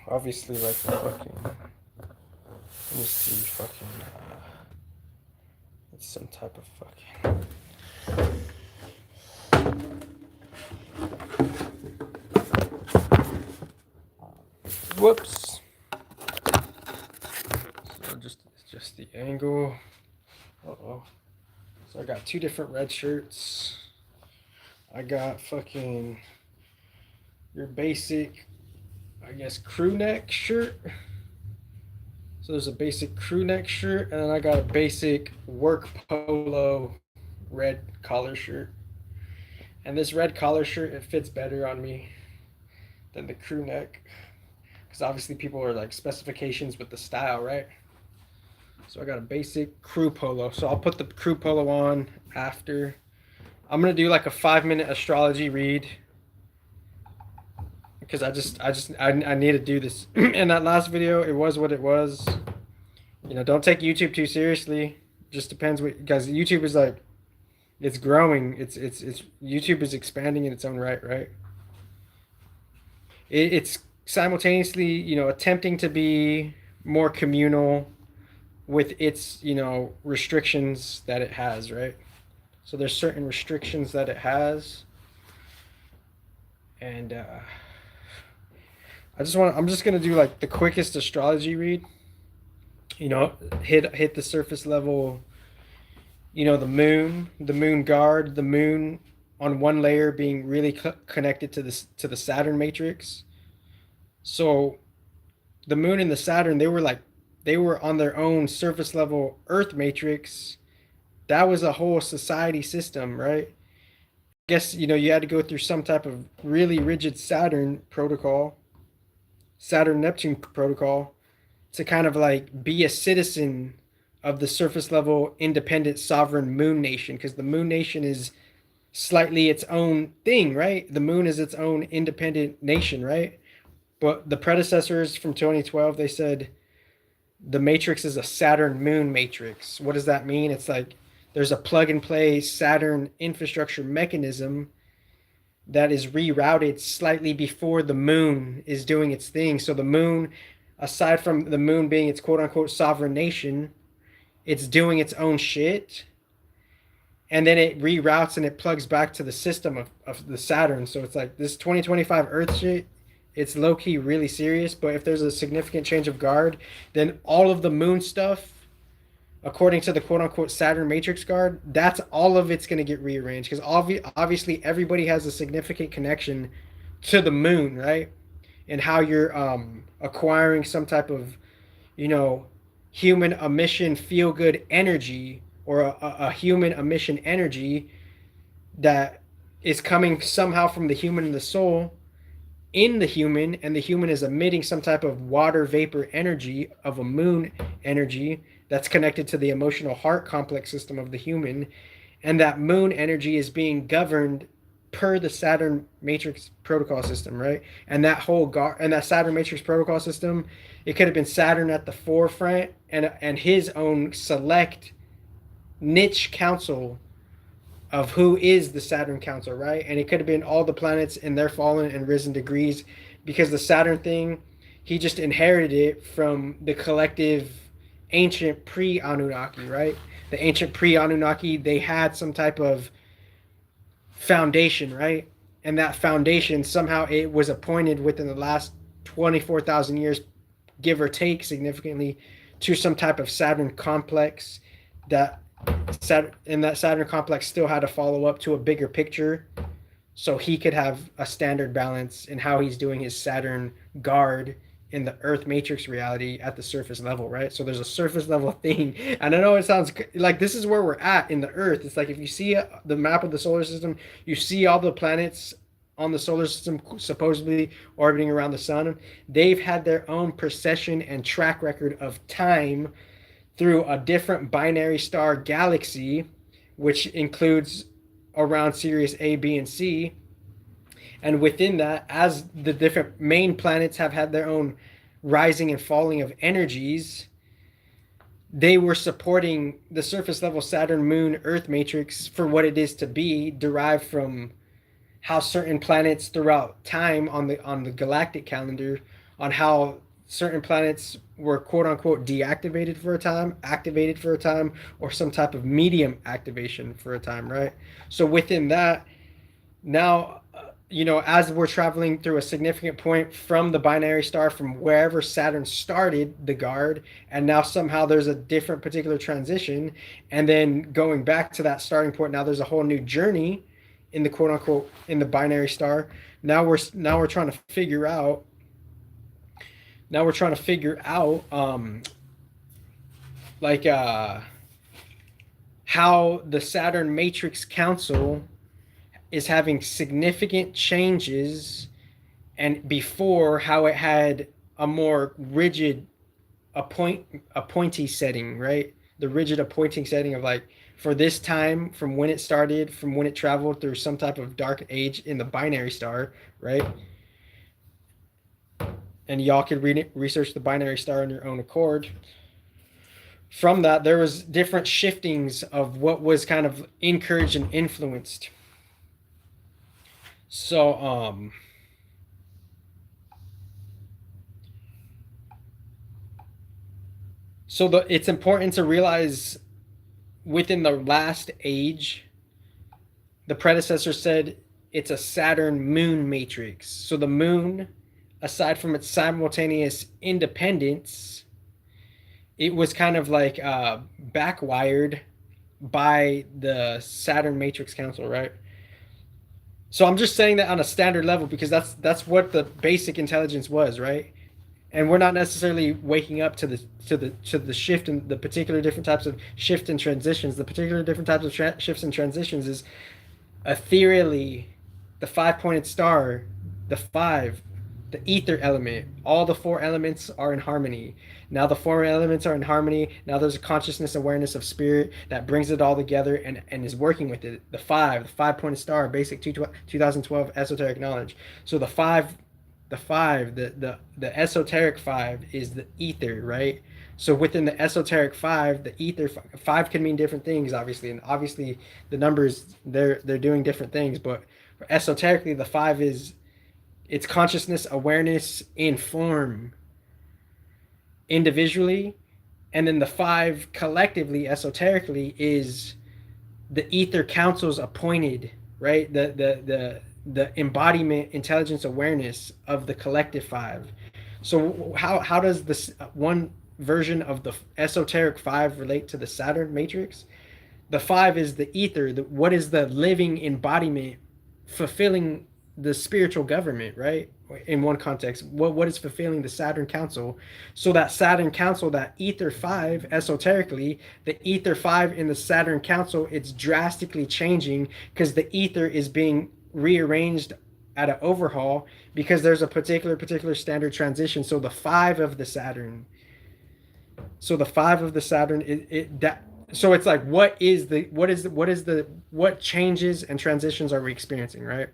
obviously like the fucking. Let me see, fucking. It's some type of fucking. Whoops. So just the angle. Uh-oh. So I got two different red shirts. I got fucking your basic, I guess, crew neck shirt. So there's a basic crew neck shirt, and then I got a basic work polo red collar shirt. And this red collar shirt, it fits better on me than the crew neck. Because obviously people are like specifications with the style, right? So I got a basic crew polo. So I'll put the crew polo on after. I'm gonna do like a 5-minute astrology read because I need to do this. In that last video, it was what it was. You know, don't take YouTube too seriously. Just depends what, guys. YouTube is like, it's growing. It's YouTube is expanding in its own right, right? It's simultaneously, you know, attempting to be more communal with its, you know, restrictions that it has, right? So there's certain restrictions that it has, and I'm just gonna do like the quickest astrology read. You know, hit the surface level. You know, the moon guard, the moon on one layer being really connected to the Saturn matrix. So the moon and the Saturn, they were on their own surface level Earth matrix. That was a whole society system, right? I guess, you know, you had to go through some type of really rigid Saturn protocol, Saturn Neptune protocol, to kind of like be a citizen of the surface level independent sovereign moon nation, because the moon nation is slightly its own thing, right? The moon is its own independent nation, right? But the predecessors from 2012, they said the matrix is a Saturn moon matrix. What does that mean? It's like there's a plug and play Saturn infrastructure mechanism that is rerouted slightly before the moon is doing its thing. So the moon, aside from the moon being its quote unquote sovereign nation, it's doing its own shit. And then it reroutes and it plugs back to the system of the Saturn. So it's like this 2025 Earth shit, it's low key really serious. But if there's a significant change of guard, then all of the moon stuff, according to the quote unquote Saturn matrix guard, that's all of it's going to get rearranged because obviously everybody has a significant connection to the moon, right? And how you're acquiring some type of, you know, human emission feel good energy, or a human emission energy that is coming somehow from the human and the soul in the human, and the human is emitting some type of water vapor energy of a moon energy that's connected to the emotional heart complex system of the human, and that moon energy is being governed per the Saturn matrix protocol system, right? And that and that Saturn matrix protocol system, it could have been Saturn at the forefront and his own select niche council of who is the Saturn Council, right? And it could have been all the planets in their fallen and risen degrees, because the Saturn thing, he just inherited it from the collective ancient pre-Anunnaki, right? The ancient pre-Anunnaki, they had some type of foundation, right? And that foundation, somehow it was appointed within the last 24,000 years, give or take significantly, to some type of Saturn complex that Saturn complex still had to follow up to a bigger picture so he could have a standard balance in how he's doing his Saturn guard in the Earth matrix reality at the surface level, right? So there's a surface level thing. And I know it sounds like this is where we're at in the Earth. It's like if you see the map of the solar system, you see all the planets on the solar system supposedly orbiting around the sun. They've had their own precession and track record of time through a different binary star galaxy, which includes around Sirius A, B, and C. And within that, as the different main planets have had their own rising and falling of energies, they were supporting the surface level Saturn, Moon, Earth matrix for what it is to be, derived from how certain planets throughout time on the galactic calendar on how certain planets were quote unquote deactivated for a time, activated for a time, or some type of medium activation for a time, right? So within that, now, as we're traveling through a significant point from the binary star, from wherever Saturn started the guard, and now somehow there's a different particular transition, and then going back to that starting point, now there's a whole new journey in the quote unquote in the binary star. Now we're trying to figure out. Now we're trying to figure out, like how the Saturn Matrix Council is having significant changes, and before how it had a more rigid appointee setting, right? The rigid appointing setting of like, for this time, from when it started, from when it traveled through some type of dark age in the binary star, right? And y'all could research the binary star on your own accord. From that, there was different shiftings of what was kind of encouraged and influenced. So it's important to realize within the last age, the predecessor said it's a Saturn moon matrix. So the moon, aside from its simultaneous independence, it was kind of like backwired by the Saturn Matrix Council, right? So I'm just saying that on a standard level because that's what the basic intelligence was, right? And we're not necessarily waking up to the shift in the particular different types of shift and transitions. The particular different types of shifts and transitions is ethereally the 5-pointed star, the 5, the ether element. All the 4 elements are in harmony. Now the 4 elements are in harmony. Now there's a consciousness awareness of spirit that brings it all together and is working with it. The 5-pointed star, basic 2012 esoteric knowledge. So the 5, the esoteric 5 is the ether, right? So within the esoteric 5, the ether 5 can mean different things, obviously, and obviously the numbers they're doing different things. But esoterically, the 5 is it's consciousness awareness in form individually, and then the 5 collectively esoterically is the ether council's appointed, right? The embodiment intelligence awareness of the collective 5. So how does this one version of the esoteric 5 relate to the Saturn matrix? The 5 is the ether, what is the living embodiment fulfilling the spiritual government, right? In one context, what is fulfilling the Saturn Council? So that Saturn Council, that ether 5 esoterically, the ether 5 in the Saturn Council, it's drastically changing because the ether is being rearranged at an overhaul because there's a particular standard transition. So the 5 of the Saturn, so it's like what changes and transitions are we experiencing, right?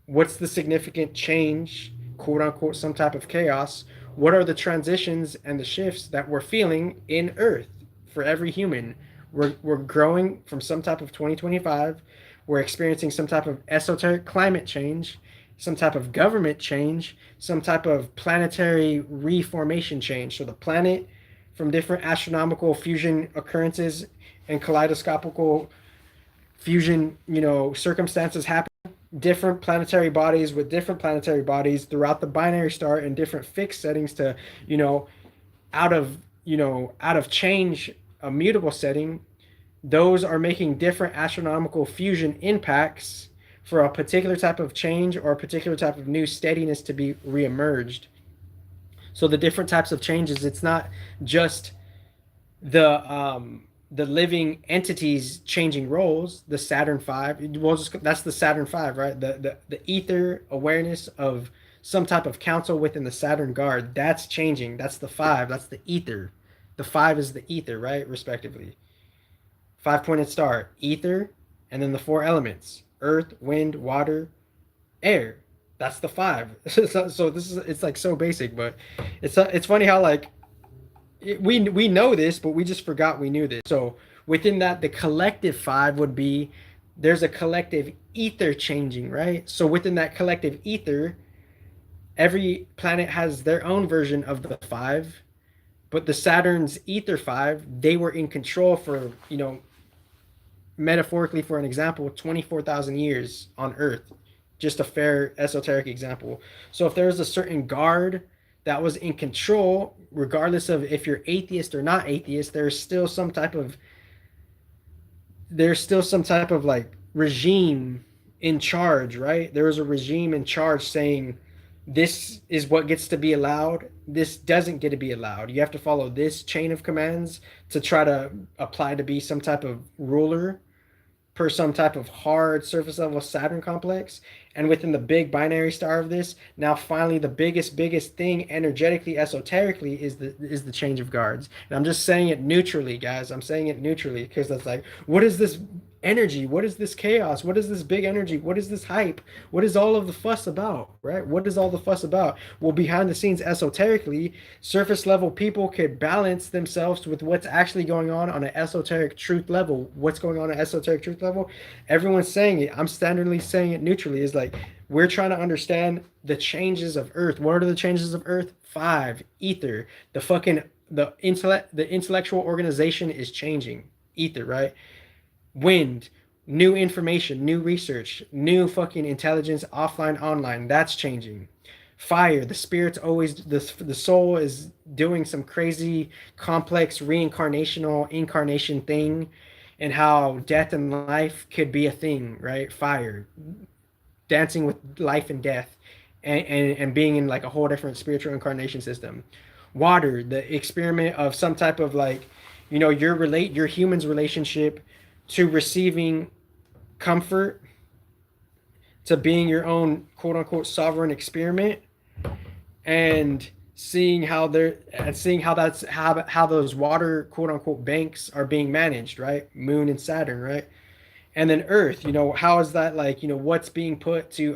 What's the significant change, quote unquote, some type of chaos? What are the transitions and the shifts that we're feeling in Earth for every human? We're growing from some type of 2025. We're experiencing some type of esoteric climate change, some type of government change, some type of planetary reformation change. So the planet, from different astronomical fusion occurrences and kaleidoscopical fusion, circumstances happen. Different planetary bodies with different planetary bodies throughout the binary star in different fixed settings to, out of change, a mutable setting. Those are making different astronomical fusion impacts for a particular type of change or a particular type of new steadiness to be reemerged. So the different types of changes, it's not just the living entities changing roles. The Saturn 5, that's the Saturn 5, right? The ether awareness of some type of council within the Saturn guard, that's changing. That's the 5, that's the ether. The 5 is the ether, right? Respectively. 5-pointed star, ether, and then the 4 elements: earth, wind, water, air. That's the 5. So this is, it's like so basic, but it's funny how like we know this, but we just forgot we knew this. So within that, the collective 5 would be there's a collective ether changing, right? So within that collective ether, every planet has their own version of the five, but the Saturn's ether five, they were in control for, metaphorically, for an example, 24,000 years on Earth. Just a fair esoteric example. So if there's a certain guard that was in control, regardless of if you're atheist or not atheist, there's still some type of like regime in charge, right? There was a regime in charge saying this is what gets to be allowed, this doesn't get to be allowed. You have to follow this chain of commands to try to apply to be some type of ruler per some type of hard surface level Saturn complex. And within the big binary star of this, now finally the biggest thing energetically, esoterically, is the change of guards. And I'm just saying it neutrally, guys. I'm saying it neutrally because that's like, what is this energy? What is this chaos? What is this big energy? What is this hype? What is all of the fuss about? Right? What is all the fuss about? Well, behind the scenes, esoterically, surface level people could balance themselves with what's actually going on an esoteric truth level. What's going on an esoteric truth level? Everyone's saying it. I'm standardly saying it neutrally. Is like, we're trying to understand the changes of Earth. What are the changes of Earth? Five, ether. The intellectual organization is changing. Ether, right? Wind, new information, new research, new fucking intelligence, offline, online. That's changing. Fire, the spirit's always the soul is doing some crazy, complex reincarnational incarnation thing, and how death and life could be a thing, right? Fire, dancing with life and death, and being in like a whole different spiritual incarnation system. Water, the experiment of some type of like, your human's relationship to receiving comfort, to being your own quote unquote sovereign experiment, and seeing how that's how those water quote unquote banks are being managed, right? Moon and Saturn, right? And then Earth, how is that like, what's being put to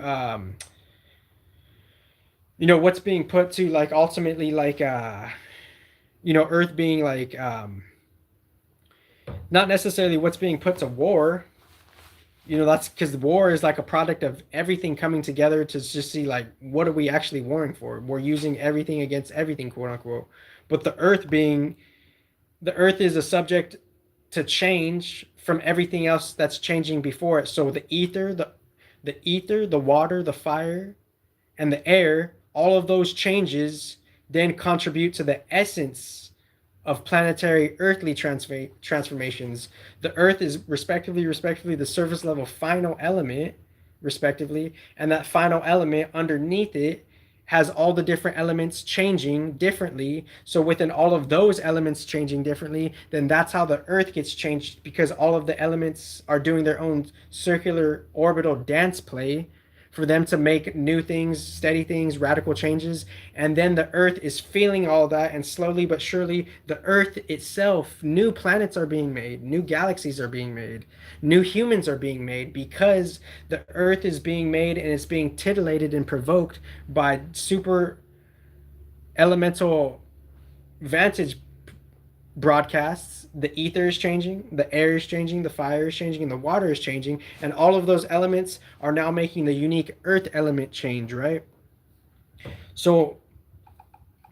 what's being put to like ultimately like Earth being like not necessarily what's being put to war. That's because the war is like a product of everything coming together to just see like, what are we actually warring for? We're using everything against everything, quote unquote. But the earth is a subject to change from everything else that's changing before it. So the water, the fire, and the air, all of those changes then contribute to the essence of planetary earthly transformations. The earth is respectively the surface level final element, respectively, and that final element underneath it has all the different elements changing differently. So within all of those elements changing differently, then that's how the earth gets changed, because all of the elements are doing their own circular orbital dance play for them to make new things, steady things, radical changes. And then the earth is feeling all that, and slowly but surely the earth itself, new planets are being made, new galaxies are being made, new humans are being made, because the earth is being made and it's being titillated and provoked by super elemental vantage broadcasts. The ether is changing, the air is changing, the fire is changing, and the water is changing, and all of those elements are now making the unique earth element change, right? So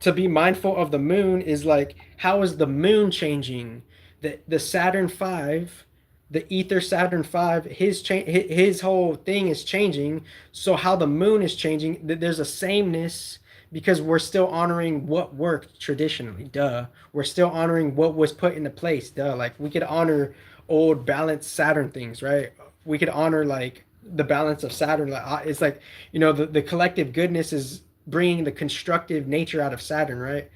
to be mindful of the moon is like, how is the moon changing? The Saturn 5, the ether Saturn 5, his whole thing is changing. So how the moon is changing, there's a sameness, because we're still honoring what worked traditionally. Duh. We're still honoring what was put into place. Duh. Like, we could honor old balanced Saturn things, right? We could honor like the balance of Saturn. Like, it's like, the collective goodness is bringing the constructive nature out of Saturn, right?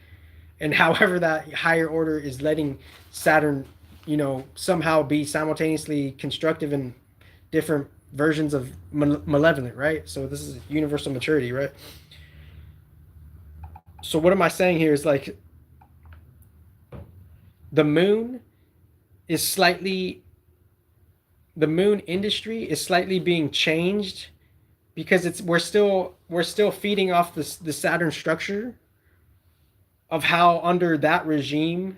And however that higher order is letting Saturn, somehow be simultaneously constructive in different versions of malevolent, right? So this is universal maturity, right? So what am I saying here is like, the moon is slightly the moon industry is slightly being changed, because we're still feeding off the Saturn structure of how under that regime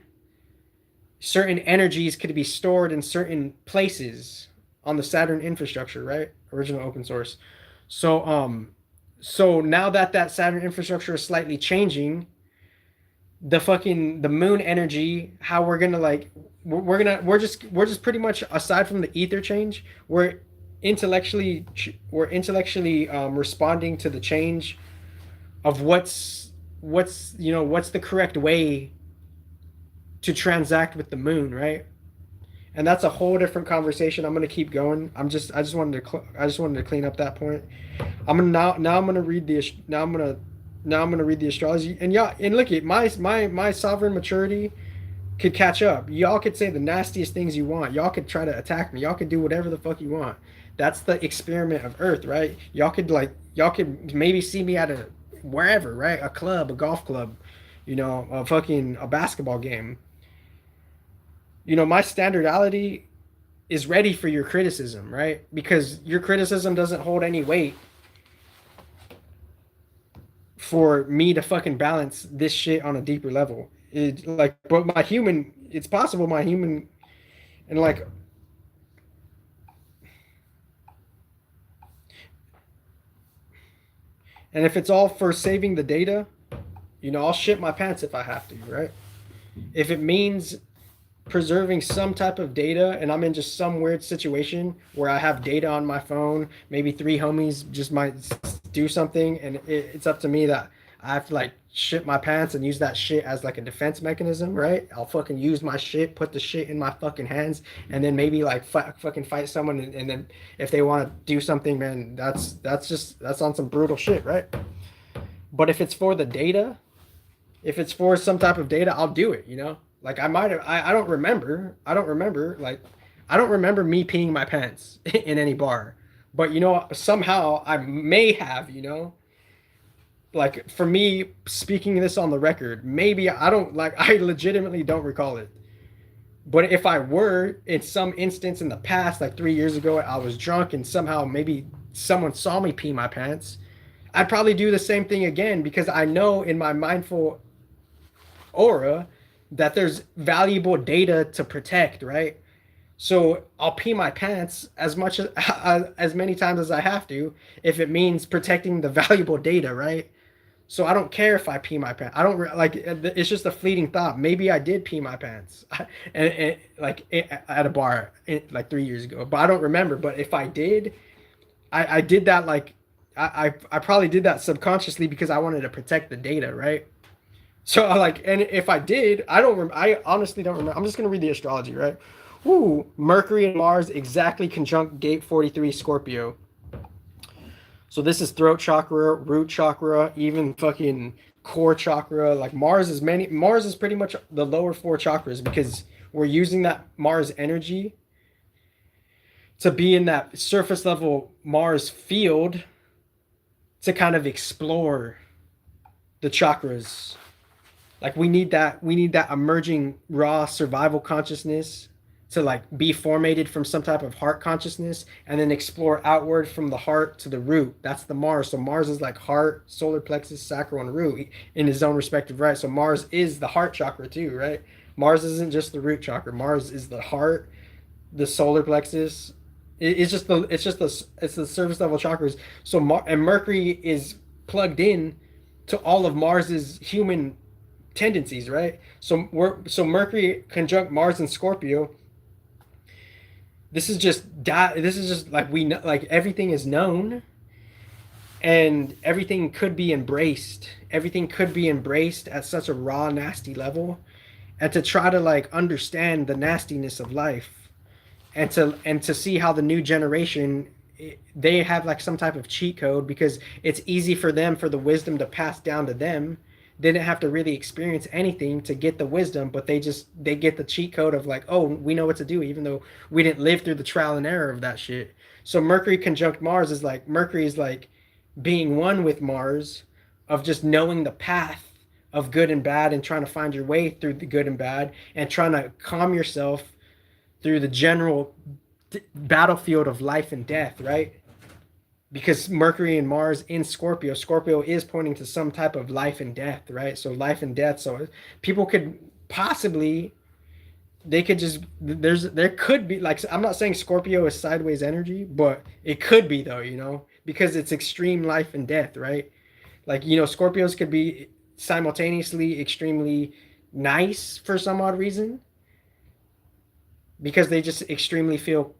certain energies could be stored in certain places on the Saturn infrastructure, right? Original open source. So So now that that Saturn infrastructure is slightly changing, the moon energy, how we're gonna like we're just pretty much, aside from the ether change, intellectually we're intellectually responding to the change of what's the correct way to transact with the moon, right? And that's a whole different conversation. I'm gonna keep going. I just wanted to I just wanted to clean up that point. I'm gonna now I'm gonna read the now I'm gonna read the astrology. And yeah, and look at my sovereign maturity could catch up. Y'all could say the nastiest things you want. Y'all could try to attack me. Y'all could do whatever the fuck you want. That's the experiment of Earth, right? Y'all could maybe see me at a wherever, right? A club, a golf club, a basketball game. My standardality is ready for your criticism, right? Because your criticism doesn't hold any weight for me to fucking balance this shit on a deeper level. But it's possible my human, and like, and if it's all for saving the data, I'll shit my pants if I have to, right? If it means preserving some type of data and I'm in just some weird situation where I have data on my phone, maybe three homies just might do something, and it's up to me that I have to like shit my pants and use that shit as like a defense mechanism, right? I'll fucking use my shit, put the shit in my fucking hands, and then maybe like fucking fight someone, and then if they want to do something, man, that's on some brutal shit, right? But if it's for the data, if it's for some type of data, I'll do it. Like I might have, I don't remember. I don't remember me peeing my pants in any bar. But somehow I may have. Like for me speaking this on the record, maybe I don't like, I legitimately don't recall it. But if I were in some instance in the past, like 3 years ago, I was drunk and somehow maybe someone saw me pee my pants, I'd probably do the same thing again because I know in my mindful aura that there's valuable data to protect, right? So I'll pee my pants as much as many times as I have to if it means protecting the valuable data, right? So I don't care if I pee my pants. I don't like, it's just a fleeting thought. Maybe I did pee my pants and like at a bar like 3 years ago, but I don't remember. But if I did, I did that like I probably did that subconsciously because I wanted to protect the data, right? So I like, and if I did, I honestly don't remember. I'm just gonna read the astrology, right? Ooh, Mercury and Mars exactly conjunct Gate 43 Scorpio. So this is throat chakra, root chakra, even fucking core chakra. Like Mars is pretty much the lower four chakras because we're using that Mars energy to be in that surface level Mars field to kind of explore the chakras. Like we need that emerging raw survival consciousness to like be formated from some type of heart consciousness and then explore outward from the heart to the root. That's the Mars. So Mars is like heart, solar plexus, sacral, and root in his own respective right. So Mars is the heart chakra too, right? Mars isn't just the root chakra. Mars is the heart, the solar plexus. It's the surface level chakras. So and Mercury is plugged in to all of Mars's human tendencies, right? So Mercury conjunct Mars and Scorpio. This is just like we know, like everything is known, and everything could be embraced. Everything could be embraced at such a raw, nasty level, and to try to like understand the nastiness of life, and to see how the new generation, they have like some type of cheat code because it's easy for them for the wisdom to pass down to them. They didn't have to really experience anything to get the wisdom, but they get the cheat code of like, oh, we know what to do, even though we didn't live through the trial and error of that shit. So Mercury conjunct Mars is like, Mercury is like being one with Mars, of just knowing the path of good and bad and trying to find your way through the good and bad and trying to calm yourself through the general battlefield of life and death, right? Because Mercury and Mars in Scorpio, Scorpio is pointing to some type of life and death, right? So life and death. So people could possibly, they could just, there could be like, I'm not saying Scorpio is sideways energy, but it could be though. because it's extreme life and death, right? Like, Scorpios could be simultaneously extremely nice for some odd reason because they just extremely feel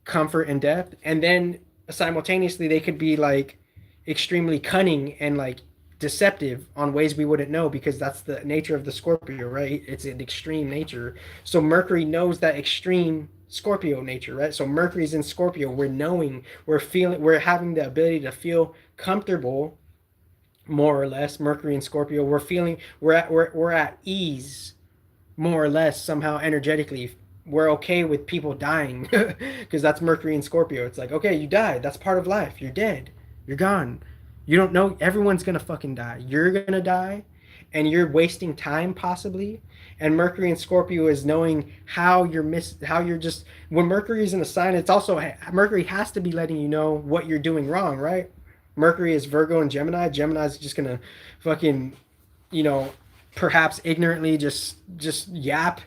comfort and depth. And then simultaneously, they could be like extremely cunning and like deceptive on ways we wouldn't know because that's the nature of the Scorpio, right? It's an extreme nature. So Mercury knows that extreme Scorpio nature, right? So Mercury's in Scorpio. We're knowing, we're feeling, we're having the ability to feel comfortable, more or less. Mercury and Scorpio, we're feeling, we're at ease, more or less, somehow energetically. We're okay with people dying because that's Mercury and Scorpio. It's like, okay, you died. That's part of life. You're dead. You're gone. You don't know. Everyone's going to fucking die. You're going to die and you're wasting time possibly. And Mercury and Scorpio is knowing how how you're just, when Mercury is in a sign, it's also, Mercury has to be letting you know what you're doing wrong, right? Mercury is Virgo and Gemini. Gemini's just going to fucking, you know, perhaps ignorantly just yap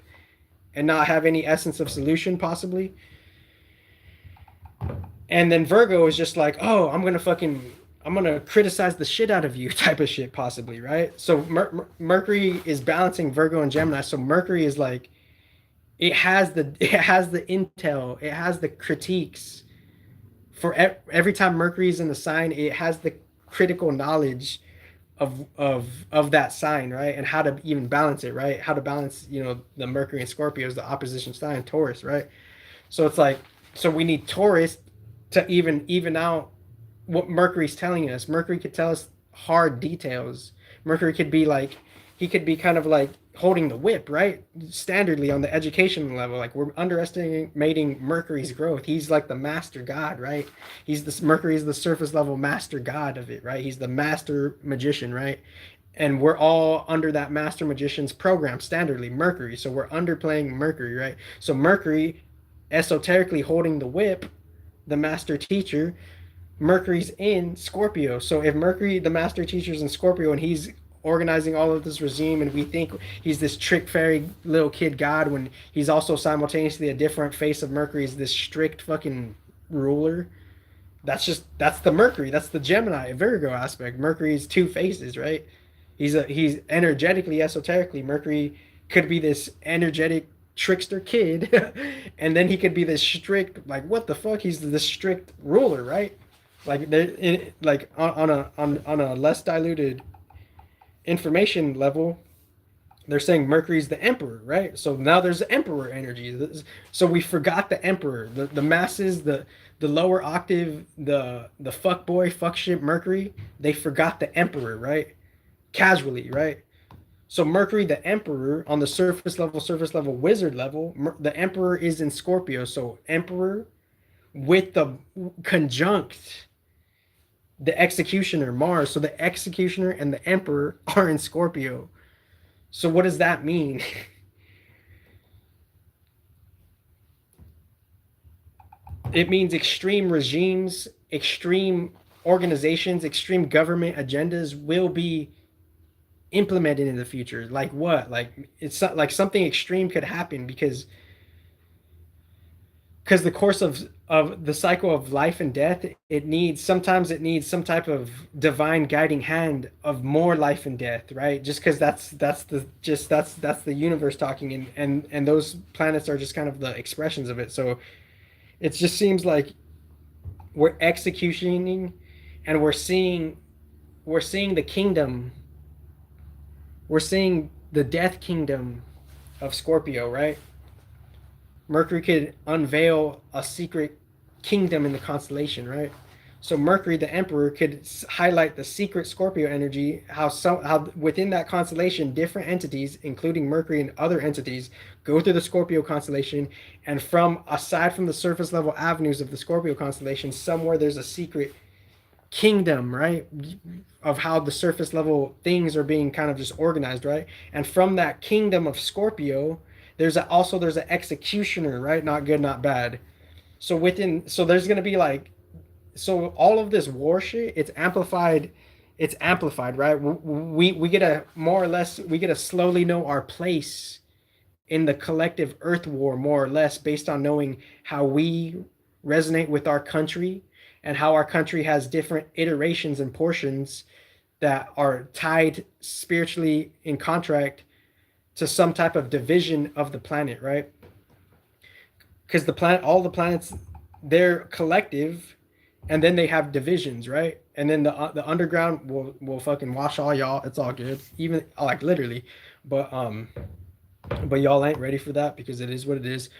and not have any essence of solution possibly. And then Virgo is just like, oh, I'm gonna criticize the shit out of you type of shit possibly, right? So Mercury is balancing Virgo and Gemini. So Mercury is like, it has the intel, it has the critiques for every time Mercury is in the sign, it has the critical knowledge of that sign, right? And how to even balance it, right? How to balance, the Mercury and Scorpio is the opposition sign, Taurus, right? So it's like, so we need Taurus to even out what Mercury's telling us. Mercury could tell us hard details. Mercury could be like, he could be kind of like holding the whip, right? Standardly on the education level, like we're underestimating Mercury's growth. He's like the master god, right? Mercury is the surface level master god of it, right? He's the master magician, right? And we're all under that master magician's program, standardly Mercury. So we're underplaying Mercury, right? So Mercury, esoterically holding the whip, the master teacher, Mercury's in Scorpio. So if Mercury, the master teacher's in Scorpio, and he's organizing all of this regime, and we think he's this trick fairy little kid god, when he's also simultaneously a different face of Mercury, is this strict fucking ruler. That's the Mercury. That's the Gemini Virgo aspect. Mercury's two faces, right? He's energetically, esoterically. Mercury could be this energetic trickster kid, and then he could be this strict, like, what the fuck? He's the strict ruler, right? Like like on a less diluted information level, they're saying Mercury's the emperor, right? So now there's emperor energy. So we forgot the emperor, the masses, the lower octave, the fuck boy, fuck shit Mercury. They forgot the emperor, right? Casually, right? So Mercury, the emperor, on the surface level, wizard level, the emperor is in Scorpio. So emperor with the conjunct the executioner, Mars. So the executioner and the emperor are in Scorpio. So what does that mean? It means extreme regimes, extreme organizations, extreme government agendas will be implemented in the future. Like what? Like it's like something extreme could happen because the course of the cycle of life and death, it needs some type of divine guiding hand of more life and death, right? Just because that's the universe talking, and those planets are just kind of the expressions of it. So it just seems like we're executioning, and we're seeing the kingdom, we're seeing the death kingdom of Scorpio, right? Mercury could unveil a secret kingdom in the constellation, right? So Mercury, the emperor, could highlight the secret Scorpio energy, how within that constellation, different entities, including Mercury and other entities, go through the Scorpio constellation, and aside from the surface level avenues of the Scorpio constellation, somewhere there's a secret kingdom, right? Of how the surface level things are being kind of just organized, right? And from that kingdom of Scorpio, there's an executioner, right? Not good, not bad. So there's gonna be like, so all of this war shit, it's amplified. It's amplified, right? We get a more or less, we get to slowly know our place in the collective Earth war, more or less, based on knowing how we resonate with our country, and how our country has different iterations and portions that are tied spiritually in contract to some type of division of the planet, right? Because the planet, all the planets, they're collective, and then they have divisions, right? And then the underground will fucking wash all y'all. It's all good, even like literally, but y'all ain't ready for that because it is what it is.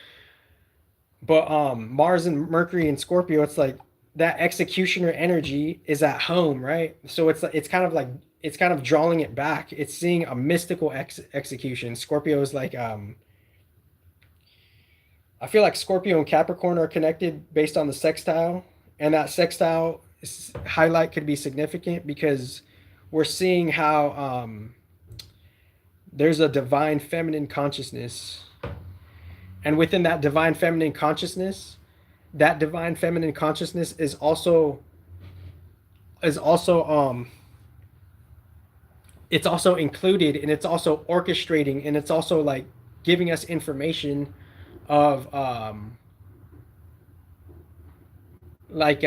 But Mars and Mercury and Scorpio, it's like that executioner energy is at home, right? So it's kind of like it's kind of drawing it back. It's seeing a mystical execution. Scorpio is like I feel like Scorpio and Capricorn are connected based on the sextile, and that sextile highlight could be significant because we're seeing how there's a divine feminine consciousness, and within that divine feminine consciousness is also it's also included, and it's also orchestrating, and it's also like giving us information of like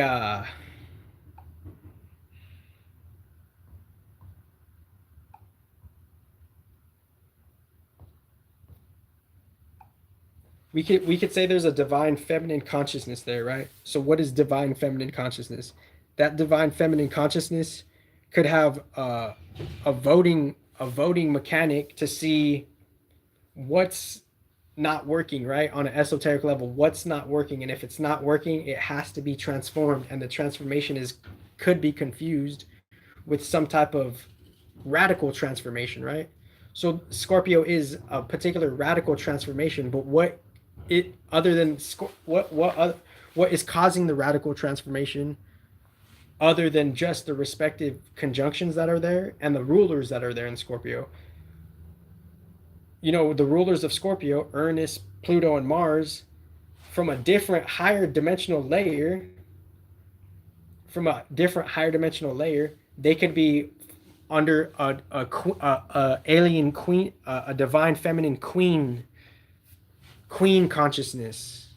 we could say there's a divine feminine consciousness there, right? So what is divine feminine consciousness? That divine feminine consciousness could have a voting mechanic to see what's not working, right? On an esoteric level, what's not working, and if it's not working, it has to be transformed, and the transformation is could be confused with some type of radical transformation, right? So Scorpio is a particular radical transformation, but what it other than what is causing the radical transformation other than just the respective conjunctions that are there and the rulers that are there in Scorpio? The rulers of Scorpio, Uranus, Pluto, and Mars, from a different higher dimensional layer, they could be under a alien queen, a divine feminine queen consciousness,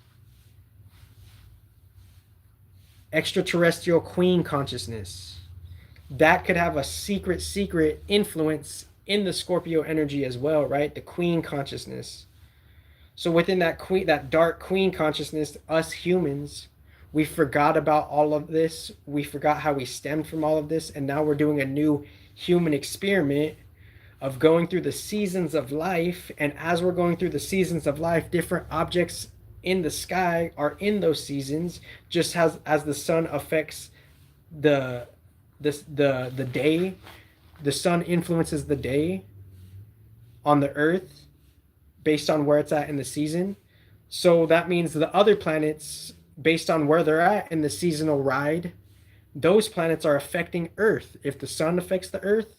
extraterrestrial queen consciousness. That could have a secret influence in the Scorpio energy as well, right? The queen consciousness. So within that dark queen consciousness, us humans, we forgot about all of this. We forgot how we stemmed from all of this, and now we're doing a new human experiment of going through the seasons of life. And as we're going through the seasons of life, different objects in the sky are in those seasons, just as the sun affects the day. The sun influences the day on the earth based on where it's at in the season. So that means the other planets, based on where they're at in the seasonal ride, those planets are affecting Earth. If the sun affects the Earth,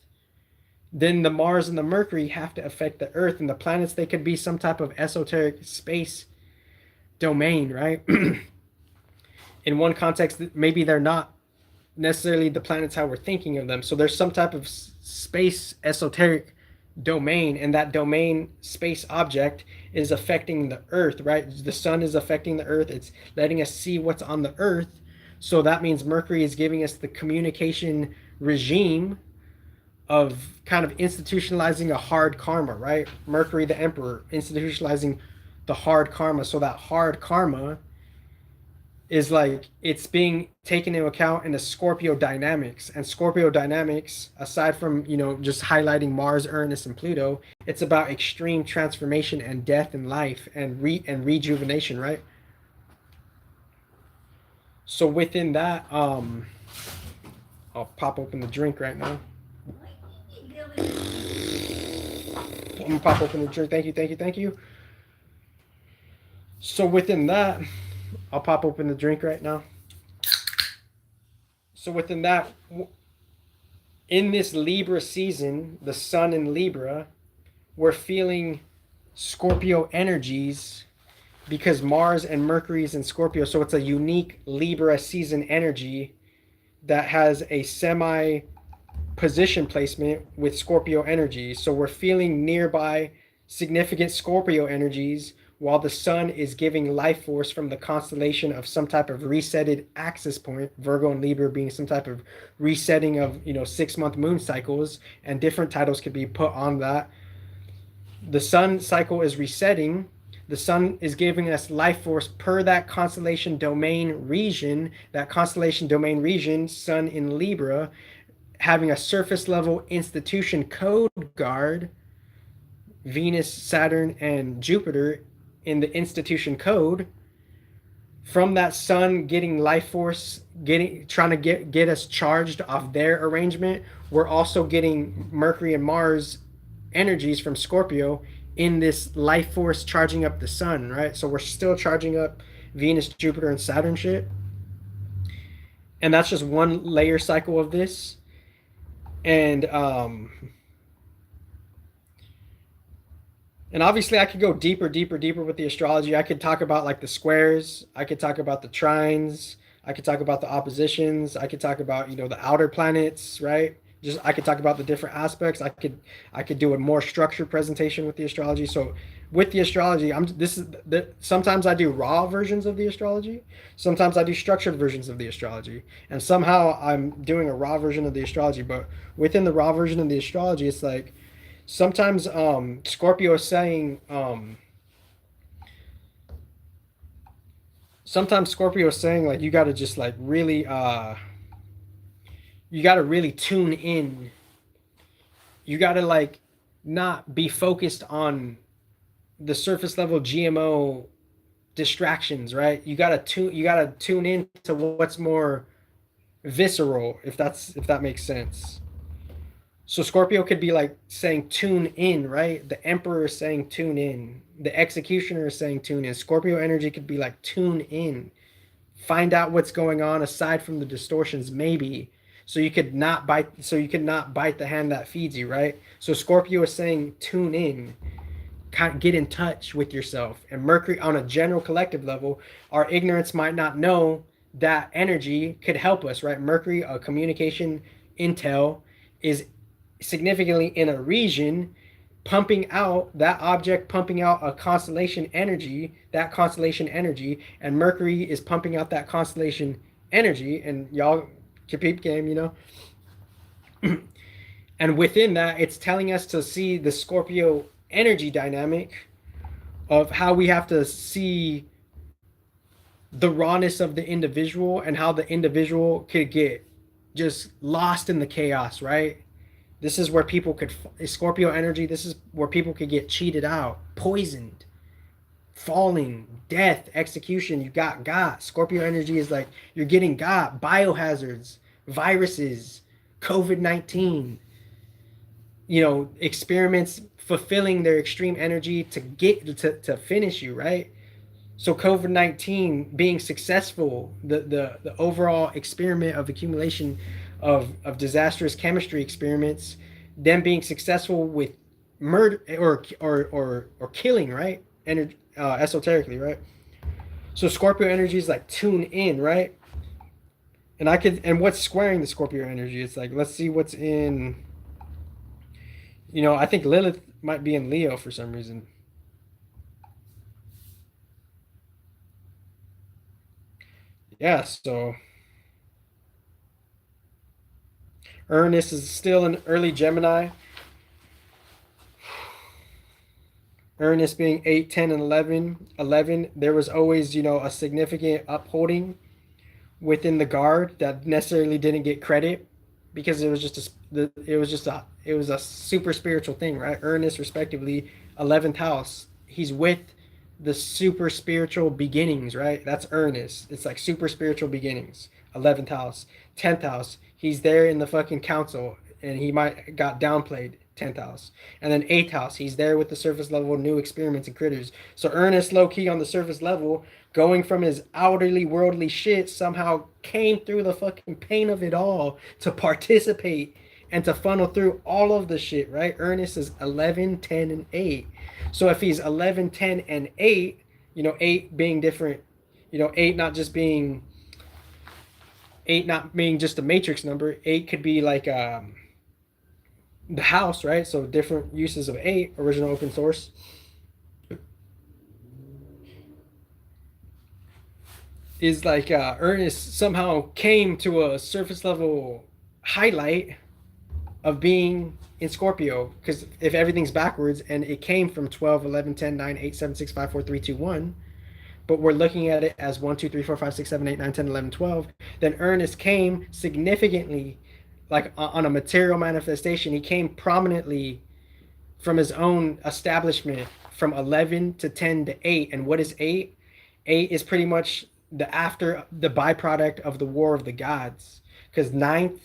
then the Mars and the Mercury have to affect the Earth. And the planets, they could be some type of esoteric space domain, right? In one context, maybe they're not necessarily the planets how we're thinking of them. So there's some type of space esoteric domain, and that domain space object is affecting the Earth, right? The sun is affecting the Earth. It's letting us see what's on the Earth. So that means Mercury is giving us the communication regime of kind of institutionalizing a hard karma, right? Mercury, the Emperor, institutionalizing the hard karma. So that hard karma is like it's being taken into account in the Scorpio dynamics. And Scorpio dynamics, aside from just highlighting Mars, Uranus, and Pluto, it's about extreme transformation and death and life and rejuvenation, right? So within that, I'll pop open the drink right now. I'm gonna pop open the drink. Thank you. So within that, I'll pop open the drink right now. So within that, in this Libra season, the sun in Libra, we're feeling Scorpio energies because Mars and Mercury is in Scorpio. So it's a unique Libra season energy that has a semi position placement with Scorpio energy. So we're feeling nearby significant Scorpio energies while the sun is giving life force from the constellation of some type of resetted axis point, Virgo and Libra being some type of resetting of, 6-month moon cycles, and different titles could be put on that. The sun cycle is resetting. The sun is giving us life force per that constellation domain region. That constellation domain region, sun in Libra, having a surface level institution code guard, Venus, Saturn, and Jupiter in the institution code. From that sun getting life force, trying to get us charged off their arrangement, we're also getting Mercury and Mars energies from Scorpio in this life force charging up the sun, right? So we're still charging up Venus, Jupiter, and Saturn shit. And that's just one layer cycle of this. And obviously I could go deeper with the astrology. I could talk about like the squares, I could talk about the trines, I could talk about the oppositions, I could talk about, the outer planets, right? Just I could talk about the different aspects. I could do a more structured presentation with the astrology. So with the astrology, sometimes I do raw versions of the astrology, sometimes I do structured versions of the astrology, and somehow I'm doing a raw version of the astrology. But within the raw version of the astrology, it's like sometimes Scorpio is saying like you got to just like really you got to really tune in. You got to like not be focused on the surface level GMO distractions, right? You got to tune in to what's more visceral, if that makes sense. So Scorpio could be like saying tune in, right? The Emperor is saying tune in. The Executioner is saying tune in. Scorpio energy could be like tune in. Find out what's going on aside from the distortions, maybe. So you could not bite the hand that feeds you, right? So Scorpio is saying tune in. Get in touch with yourself. And Mercury on a general collective level, our ignorance might not know that energy could help us, right? Mercury, a communication intel, is significantly in a region pumping out that object, pumping out a constellation energy, and Mercury is pumping out that constellation energy, and y'all keep game. And within that, it's telling us to see the Scorpio energy dynamic of how we have to see the rawness of the individual and how the individual could get just lost in the chaos, right? This is where people could, Scorpio energy, this is where people could get cheated out, poisoned, falling, death, execution. You got. Scorpio energy is like you're getting got, biohazards, viruses, COVID-19, experiments fulfilling their extreme energy to get to finish you, right? So COVID-19 being successful, the overall experiment of accumulation of disastrous chemistry experiments, them being successful with murder or killing, right? Esoterically, right? So Scorpio energy is like tune in, right? And what's squaring the Scorpio energy? It's like, let's see what's in. I think Lilith might be in Leo for some reason. Yeah, so Uranus is still in early Gemini. Uranus being 8, 10, and 11. 11, there was always, a significant upholding within the guard that necessarily didn't get credit because it was a super spiritual thing, right? Uranus, respectively, 11th house. He's with the super spiritual beginnings, right? That's Uranus. It's like super spiritual beginnings. 11th house. 10th house. He's there in the fucking council and he might got downplayed. 10th house. And then 8th house. He's there with the surface level new experiments and critters. So Uranus low key on the surface level, going from his outerly worldly shit, somehow came through the fucking pain of it all to participate and to funnel through all of the shit, right? Uranus is 11, 10, and 8. So if he's 11, 10, and 8, 8 being different, 8 not being just a matrix number, 8 could be like the house, right? So different uses of 8, original open source. is like Ernest somehow came to a surface level highlight of being in Scorpio, because if everything's backwards and it came from 12, 11, 10, 9, 8, 7, 6, 5, 4, 3, 2, 1, but we're looking at it as 1, 2, 3, 4, 5, 6, 7, 8, 9, 10, 11, 12, then Ernest came significantly, like on a material manifestation, he came prominently from his own establishment from 11 to 10 to 8. And what is 8? 8 is pretty much the byproduct of the war of the gods, because ninth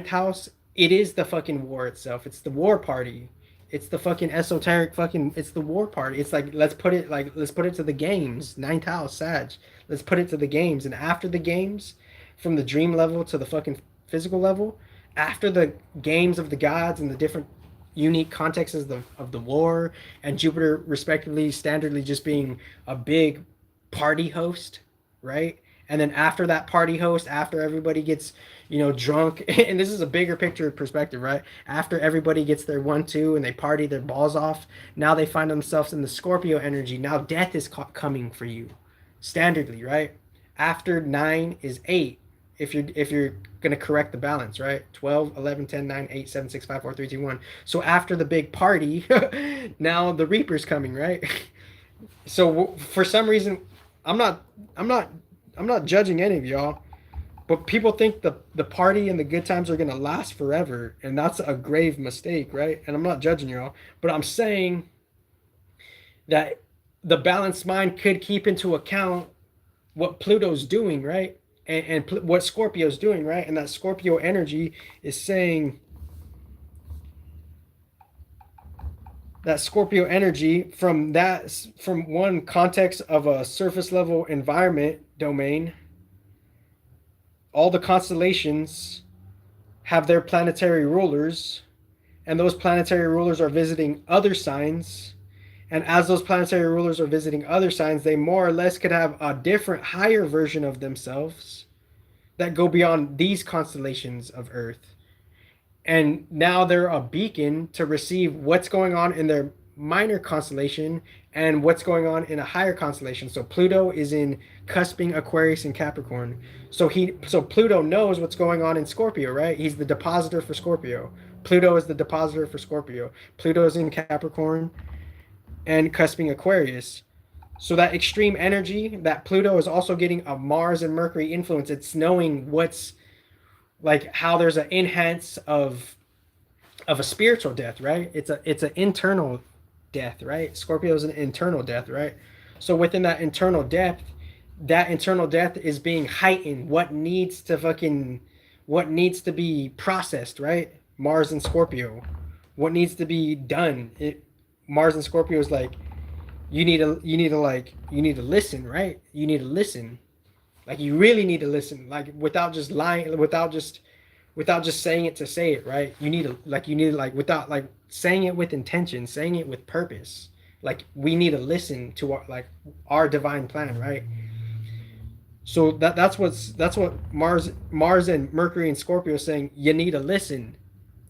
house, it is the fucking war itself. It's the war party. It's the fucking esoteric fucking. It's the war party. It's like let's put it to the games. Ninth house, Sag. Let's put it to the games. And after the games, from the dream level to the fucking physical level, after the games of the gods and the different unique contexts of the war, and Jupiter respectively, standardly just being a big party host, right? And then after that party host, after everybody gets, drunk, and this is a bigger picture perspective, right? After everybody gets their 1-2 and they party their balls off, now they find themselves in the Scorpio energy. Now death is coming for you, standardly, right? After 9 is 8. If you're going to correct the balance, right? 12, 11, 10, 9, 8, 7, 6, 5, 4, 3, 2, 1. So after the big party, now the Reaper's coming, right? So for some reason, I'm not I'm not I'm not judging any of y'all, but people think the party and the good times are going to last forever, and that's a grave mistake, right? And I'm not judging y'all, but I'm saying that the balanced mind could keep into account what Pluto's doing, right? And what Scorpio's doing, right? And that Scorpio energy is saying that Scorpio energy from one context of a surface level environment domain, all the constellations have their planetary rulers, and those planetary rulers are visiting other signs. And as those planetary rulers are visiting other signs, they more or less could have a different, higher version of themselves that go beyond these constellations of Earth. And now they're a beacon to receive what's going on in their minor constellation and what's going on in a higher constellation. So Pluto is in cusping Aquarius and Capricorn. So Pluto knows what's going on in Scorpio, right? He's the depositor for Scorpio. Pluto is the depositor for Scorpio. Pluto is in Capricorn and cusping Aquarius. So that extreme energy, that Pluto is also getting a Mars and Mercury influence. It's knowing what's like how there's an enhance of a spiritual death, right? It's an internal death, right? Scorpio is an internal death, right? So within that internal death is being heightened. What needs to be processed, right? Mars and Scorpio. What needs to be done? Mars and Scorpio is like you need to listen, right? You need to listen. Like you really need to listen, like without just lying, without just saying it to say it, right? You need to without like saying it with intention, saying it with purpose. Like we need to listen to our divine plan, right? So that's what Mars and Mercury and Scorpio is saying. You need to listen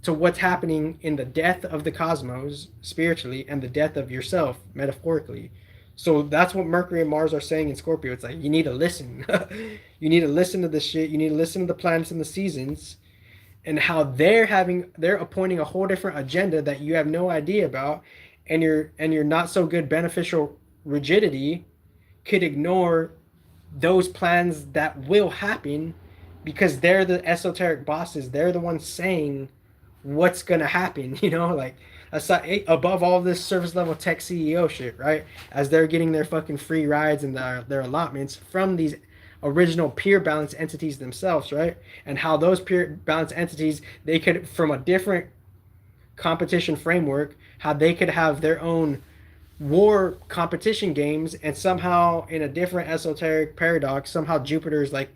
to what's happening in the death of the cosmos spiritually and the death of yourself metaphorically. So that's what Mercury and Mars are saying in Scorpio. It's like you need to listen. You need to listen to this shit. You need to listen to the planets and the seasons and how they're appointing a whole different agenda that you have no idea about, and your not so good beneficial rigidity could ignore those plans that will happen because they're the esoteric bosses. They're the ones saying what's gonna happen, like aside above all this surface level tech CEO shit, right? As they're getting their fucking free rides and their allotments from these original peer balance entities themselves, right? And how those peer balance entities, they could, from a different competition framework, how they could have their own war competition games, and somehow in a different esoteric paradox, somehow Jupiter is like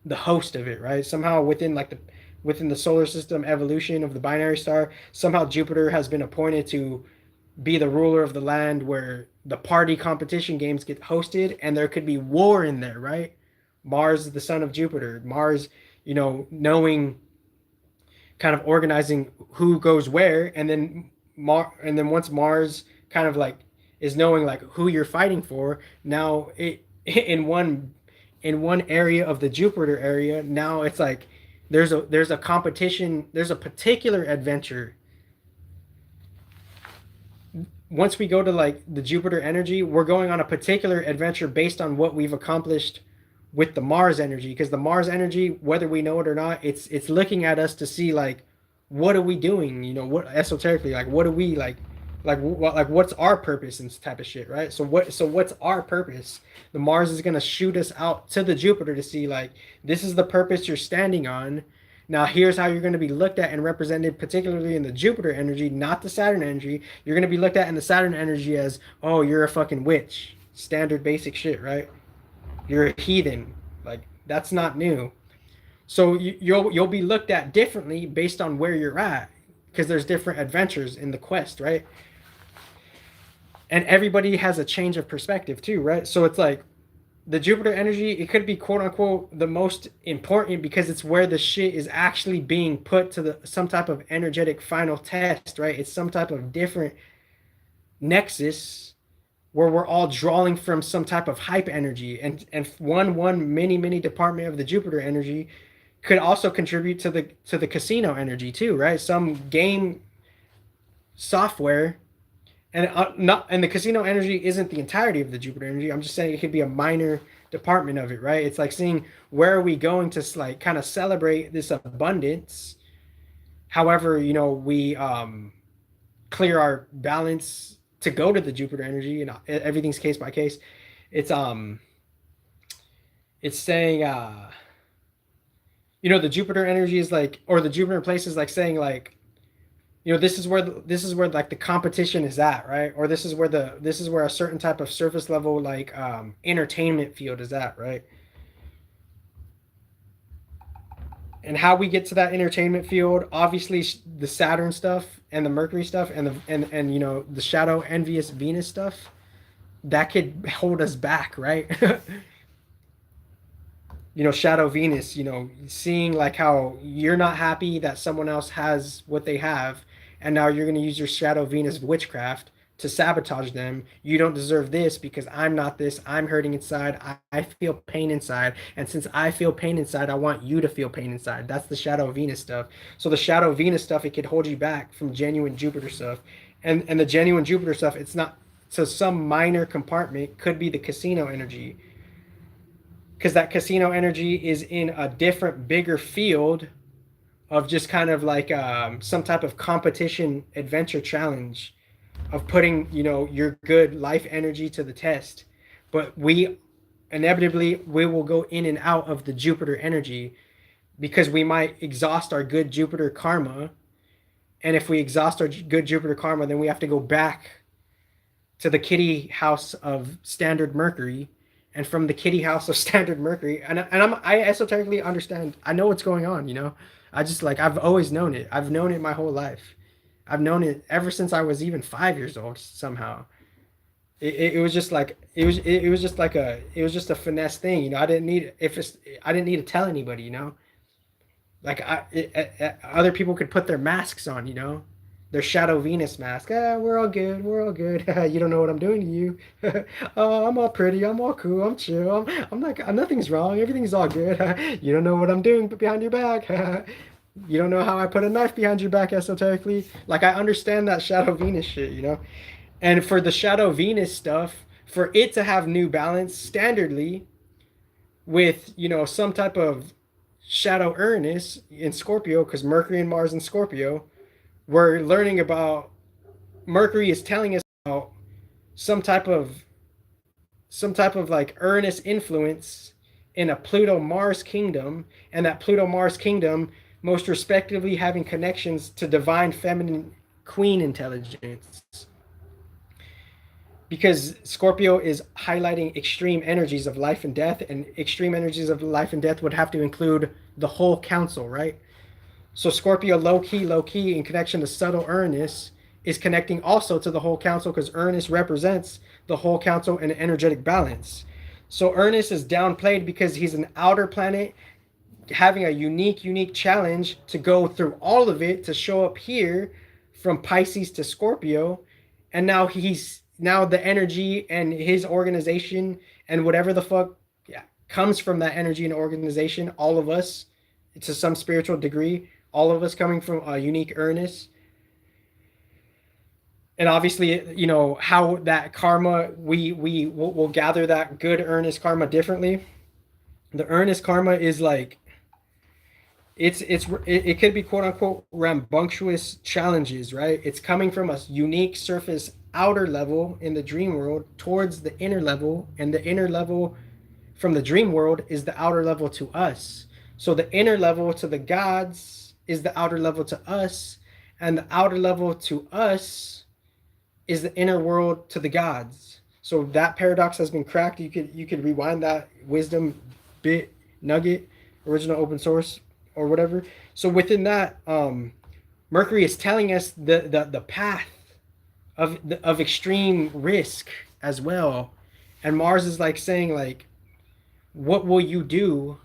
the host of it, right? Somehow within the solar system evolution of the binary star, somehow Jupiter has been appointed to be the ruler of the land where the party competition games get hosted, and there could be war in there, right? Mars is the son of Jupiter. Mars, knowing, kind of organizing who goes where, and then once Mars kind of like is knowing like who you're fighting for, now it in in one area of the Jupiter area, now it's like there's a competition, there's a particular adventure. Once we go to like the Jupiter energy, we're going on a particular adventure based on what we've accomplished with the Mars energy, because the Mars energy, whether we know it or not, it's looking at us to see like what are we doing, you know, what esoterically, like what do we like what's our purpose and type of shit, right? So what's our purpose? The Mars is going to shoot us out to the Jupiter to see like this is the purpose you're standing on. Now here's how you're going to be looked at and represented, particularly in the Jupiter energy, not the Saturn energy. You're going to be looked at in the Saturn energy as, oh, you're a fucking witch. Standard basic shit, right? You're a heathen. Like that's not new. So you'll be looked at differently based on where you're at, because there's different adventures in the quest, right? And everybody has a change of perspective too, right? So it's like the Jupiter energy, it could be quote unquote the most important because it's where the shit is actually being put to the some type of energetic final test, right? It's some type of different nexus where we're all drawing from some type of hype energy, and one mini department of the Jupiter energy could also contribute to the casino energy too, right? Some game software, and not, and the casino energy isn't the entirety of the Jupiter energy. I'm just saying it could be a minor department of it, right? It's like seeing where are we going to like kind of celebrate this abundance. However, you know, we clear our balance to go to the Jupiter energy, and everything's case by case. It's it's saying you know, the Jupiter energy is like, or the Jupiter place is like saying like, you know, this is where like the competition is at, right? Or this is where a certain type of surface level like entertainment field is at, right? And how we get to that entertainment field, obviously the Saturn stuff and the Mercury stuff and and you know the shadow envious Venus stuff, that could hold us back, right? You know, shadow Venus, you know, seeing like how you're not happy that someone else has what they have, and now you're going to use your shadow Venus witchcraft to sabotage them. You don't deserve this because I'm not this. I'm hurting inside. I feel pain inside. And since I feel pain inside, I want you to feel pain inside. That's the shadow Venus stuff. So the shadow Venus stuff, it could hold you back from genuine Jupiter stuff. And the genuine Jupiter stuff, it's not, so some minor compartment could be the casino energy, because that casino energy is in a different, bigger field of just kind of like some type of competition adventure challenge of putting, you know, your good life energy to the test. But we inevitably we will go in and out of the Jupiter energy because we might exhaust our good Jupiter karma. And if we exhaust our good Jupiter karma, then we have to go back to the kitty house of standard Mercury, and from the kitty house of standard Mercury, I esoterically understand. I know what's going on, you know. I just like I've always known it. I've known it my whole life. I've known it ever since I was even 5 years old. Somehow, it was just like it was just like it was just a finesse thing, you know. I didn't need to tell anybody, you know. Like other people could put their masks on, you know, their shadow Venus mask. Ah, we're all good. We're all good. You don't know what I'm doing to you. Oh, I'm all pretty. I'm all cool. I'm chill. I'm not. Nothing's wrong. Everything's all good. You don't know what I'm doing behind your back. You don't know how I put a knife behind your back esoterically. Like I understand that shadow Venus shit, you know. And for the shadow Venus stuff, for it to have new balance standardly with, you know, some type of shadow Uranus in Scorpio, because Mercury and Mars in Scorpio, we're learning about, Mercury is telling us about some type of like Uranus influence in a Pluto Mars kingdom, and that Pluto Mars kingdom most respectively having connections to divine feminine queen intelligence, because Scorpio is highlighting extreme energies of life and death, and extreme energies of life and death would have to include the whole council, right? So Scorpio low key in connection to subtle Uranus is connecting also to the whole council, because Uranus represents the whole council in an energetic balance. So Uranus is downplayed because he's an outer planet having a unique challenge to go through all of it to show up here from Pisces to Scorpio. And now the energy and his organization and whatever the fuck, yeah, comes from that energy and organization. All of us, to some spiritual degree, all of us coming from a unique earnest. And obviously, you know, how that karma, we'll gather that good earnest karma differently. The earnest karma is like, it could be quote unquote rambunctious challenges, right? It's coming from a unique surface outer level in the dream world towards the inner level, and the inner level from the dream world is the outer level to us. So the inner level to the gods is the outer level to us, and the outer level to us is the inner world to the gods. So that paradox has been cracked. You could rewind that wisdom bit nugget, original open source or whatever. So within that, Mercury is telling us the path of extreme risk as well, and Mars is like saying like, what will you do?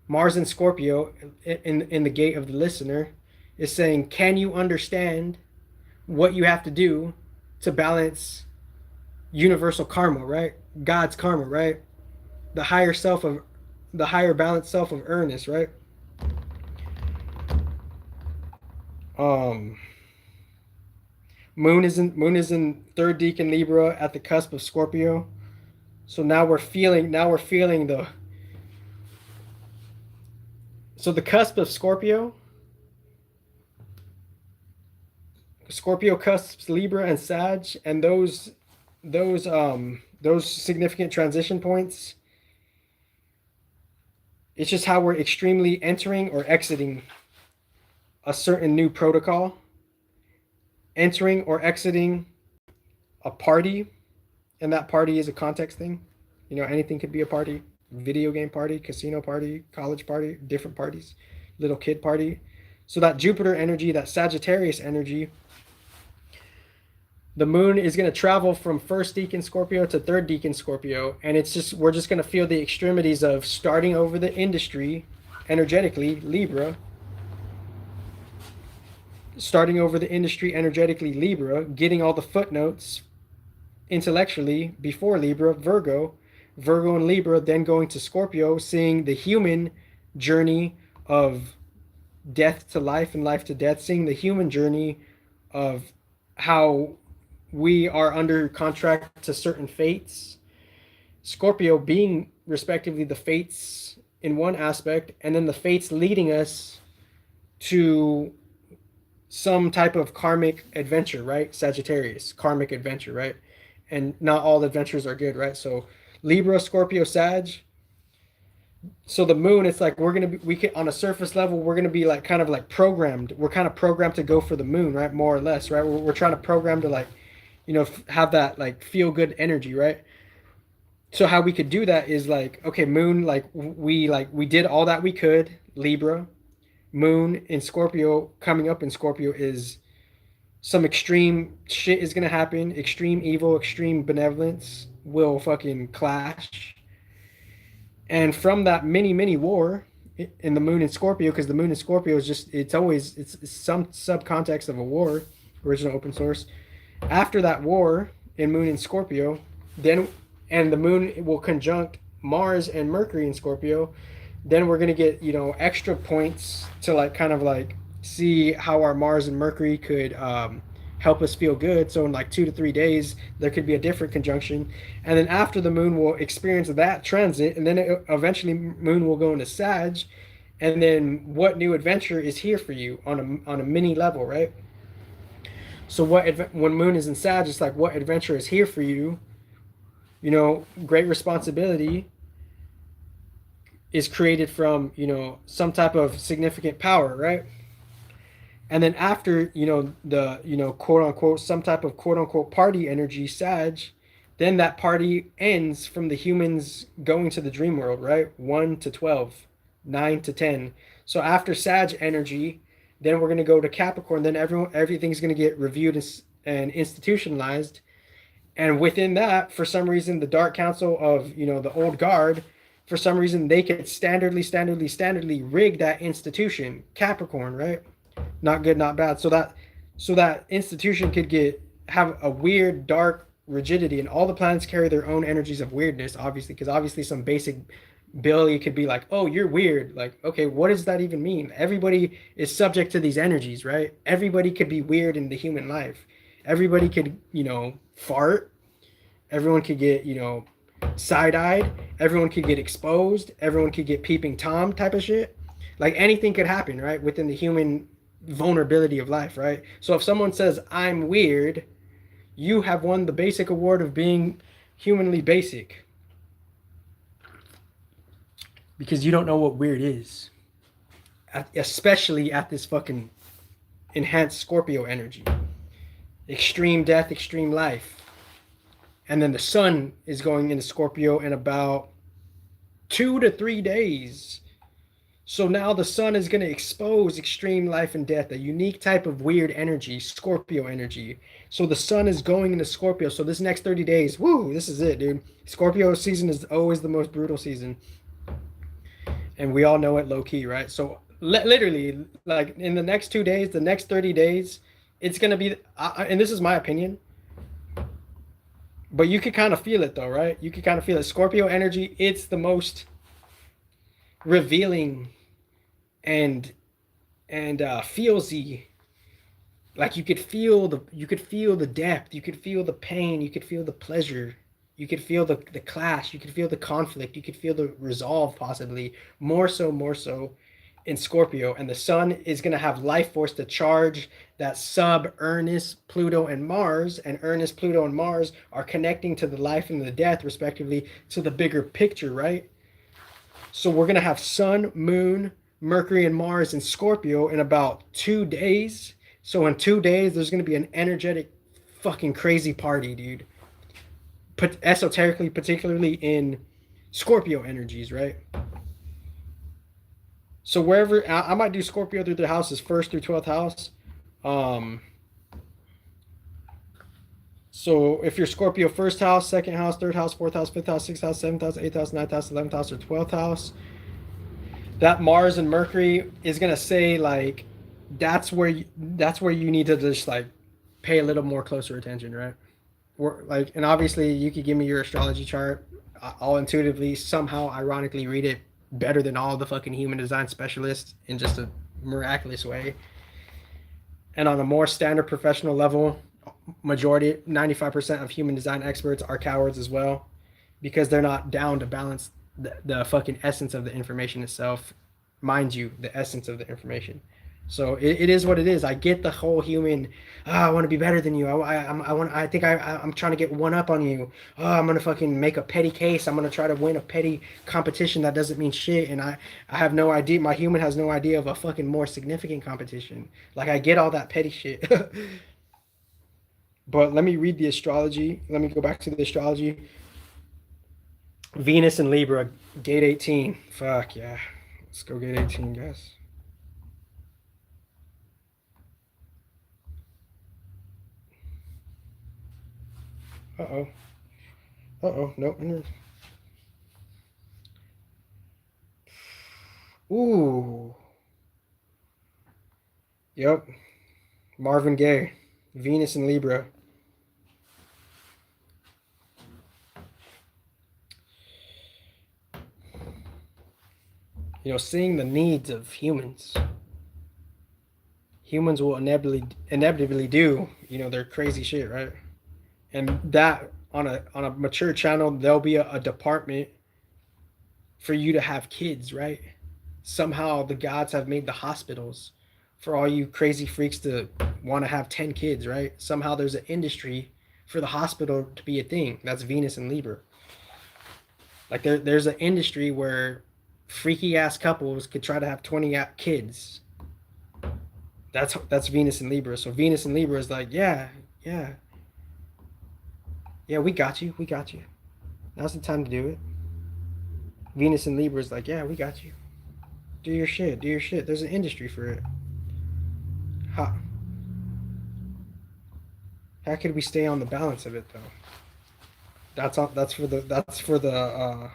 Mars in Scorpio in the gate of the listener is saying, can you understand what you have to do to balance universal karma, right? God's karma, right? The higher self of the higher balanced self of earnest, right? Um Moon is in third decan Libra at the cusp of Scorpio. So now we're feeling the cusp of Scorpio cusps Libra and Sag, and those significant transition points. It's just how we're extremely entering or exiting a certain new protocol, entering or exiting a party, and that party is a context thing. You know, anything could be a party: video game party, casino party, college party, different parties, little kid party. So that Jupiter energy, that Sagittarius energy, the moon is going to travel from first decan Scorpio to third decan Scorpio, and we're just going to feel the extremities of starting over the industry energetically, Libra, starting over the industry energetically, Libra, getting all the footnotes intellectually before Libra, Virgo and Libra, then going to Scorpio, seeing the human journey of death to life and life to death, seeing the human journey of how we are under contract to certain fates. Scorpio being respectively the fates in one aspect, and then the fates leading us to some type of karmic adventure, right? Sagittarius, karmic adventure, right? And not all adventures are good, right? So Libra, Scorpio, Sag. So the moon, it's like we can, on a surface level, we're gonna be like kind of like programmed. We're kind of programmed to go for the moon, right? More or less, right? We're trying to program to like, you know, have that like feel good energy, right? So how we could do that is like, okay, moon, we did all that we could, Libra. Moon in Scorpio, coming up in Scorpio, is some extreme shit is gonna happen. Extreme evil, extreme benevolence will fucking clash. And from that mini war in the moon in Scorpio, because the moon in Scorpio is just, it's some subcontext of a war, original open source. After that war in moon in Scorpio, then, and the moon will conjunct Mars and Mercury in Scorpio, then we're gonna get, you know, extra points to like kind of like see how our Mars and Mercury could help us feel good. So in like 2 to 3 days, there could be a different conjunction, and then after the moon will experience that transit, and then eventually moon will go into Sag, and then what new adventure is here for you on a mini level, right? So when moon is in Sag, it's like, what adventure is here for you? You know, great responsibility is created from, you know, some type of significant power, right? And then after, you know, the, you know, quote unquote, some type of quote unquote party energy, Sag, then that party ends from the humans going to the dream world, right? 1 to 12, 9 to 10. So after Sag energy, then we're going to go to Capricorn. Then everything's going to get reviewed and institutionalized. And within that, for some reason, the Dark Council of, you know, the old guard, for some reason, they could standardly rig that institution, Capricorn, right? Not good, not bad. So that institution could have a weird, dark rigidity, and all the planets carry their own energies of weirdness, obviously, because obviously some basic Billy could be like, "Oh, you're weird." Like, okay, what does that even mean? Everybody is subject to these energies, right? Everybody could be weird in the human life. Everybody could, fart. Everyone could get, side-eyed. Everyone could get exposed. Everyone could get peeping Tom type of shit. Like anything could happen, right? Within the human vulnerability of life, right? So if someone says, "I'm weird," you have won the basic award of being humanly basic because you don't know what weird is, especially at this fucking enhanced Scorpio energy. Extreme death, extreme life. And then the sun is going into Scorpio in about 2 to 3 days. So now the sun is going to expose extreme life and death, a unique type of weird energy, Scorpio energy. So the sun is going into Scorpio. So this next 30 days, woo, this is it, dude. Scorpio season is always the most brutal season. And we all know it low key, right? So literally, like in the next 2 days, the next 30 days, it's going to be, and this is my opinion, but you could kind of feel it though, right? You could kind of feel it. Scorpio energy, it's the most revealing and feelsy. Like you could feel the depth, you could feel the pain, you could feel the pleasure, you could feel the clash, you could feel the conflict, you could feel the resolve, possibly more so in Scorpio. And the sun is going to have life force to charge that sub Uranus, Pluto, and Mars. And Uranus, Pluto, and Mars are connecting to the life and the death, respectively, to the bigger picture, right? So we're going to have Sun, Moon, Mercury, and Mars in Scorpio in about 2 days. So in 2 days, there's going to be an energetic, fucking crazy party, dude. But esoterically, particularly in Scorpio energies, right? So wherever I might do Scorpio through the houses, first through 12th house. Um, so if you're Scorpio first house, second house, third house, fourth house, fifth house, sixth house, seventh house, eighth house, ninth house, 11th house, or 12th house, that Mars and Mercury is gonna say like that's where you need to just like pay a little more closer attention, right? Like, and obviously you could give me your astrology chart. I'll intuitively somehow ironically read it better than all the fucking human design specialists in just a miraculous way. And on a more standard professional level, majority 95% of human design experts are cowards as well because they're not down to balance the fucking essence of the information itself. Mind you, the essence of the information. So it is what it is. I get the whole human. Oh, I want to be better than you. I think I'm trying to get one up on you. Oh, I'm gonna fucking make a petty case. I'm gonna try to win a petty competition that doesn't mean shit. And I have no idea. My human has no idea of a fucking more significant competition. Like I get all that petty shit. But let me read the astrology. Let me go back to the astrology. Venus and Libra, gate 18. Fuck yeah. Let's go gate 18, guys. Uh-oh. Uh-oh. Nope. Ooh. Yep. Marvin Gaye. Venus and Libra. Seeing the needs of humans. Humans will inevitably do, their crazy shit, right? And that on a mature channel, there'll be a department for you to have kids, right? Somehow the gods have made the hospitals for all you crazy freaks to want to have 10 kids, right? Somehow there's an industry for the hospital to be a thing. That's Venus and Libra. Like there's an industry where freaky ass couples could try to have 20 kids. That's Venus and Libra. So Venus and Libra is like, yeah, yeah, yeah, we got you, we got you. Now's the time to do it. Venus and Libra is like, yeah, we got you. Do your shit, do your shit. There's an industry for it. How how could we stay on the balance of it though? That's for the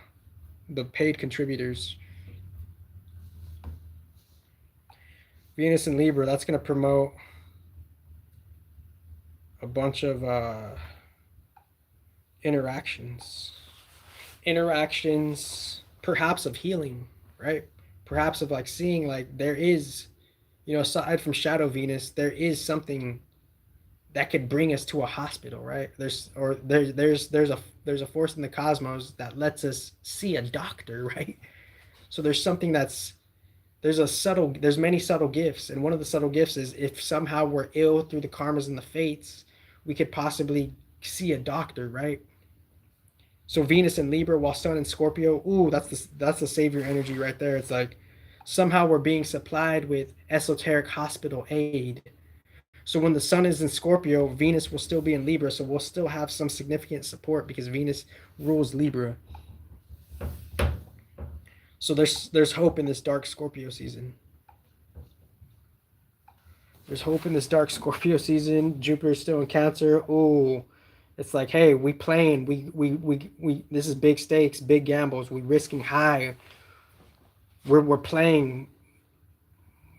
paid contributors. Venus and Libra, that's gonna promote a bunch of interactions. Interactions, perhaps of healing, right? Perhaps of like seeing like there is, aside from Shadow Venus, there is something that could bring us to a hospital, right? There's a force in the cosmos that lets us see a doctor, right? So there's something that's there's many subtle gifts, and one of the subtle gifts is if somehow we're ill through the karmas and the fates, we could possibly see a doctor, right? So Venus in Libra, while Sun in Scorpio, ooh, that's the savior energy right there. It's like somehow we're being supplied with esoteric hospital aid. So when the Sun is in Scorpio, Venus will still be in Libra, so we'll still have some significant support because Venus rules Libra. So there's hope in this dark Scorpio season. There's hope in this dark Scorpio season. Jupiter's still in Cancer. Ooh, it's like, hey, we playing. We. This is big stakes, big gambles. We risking high. We're playing.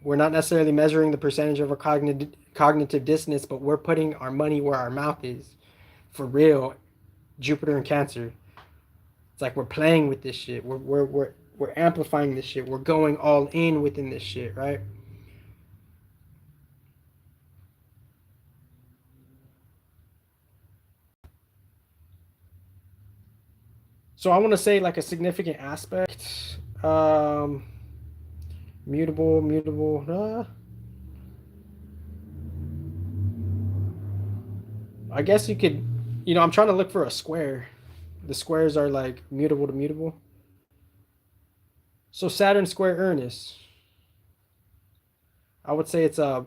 We're not necessarily measuring the percentage of our cognitive dissonance, but we're putting our money where our mouth is, for real. Jupiter and Cancer. It's like we're playing with this shit. We're amplifying this shit. We're going all in within this shit, right? So I want to say like a significant aspect. Mutable. I guess you could, I'm trying to look for a square. The squares are like mutable to mutable. So Saturn square Uranus. I would say it's a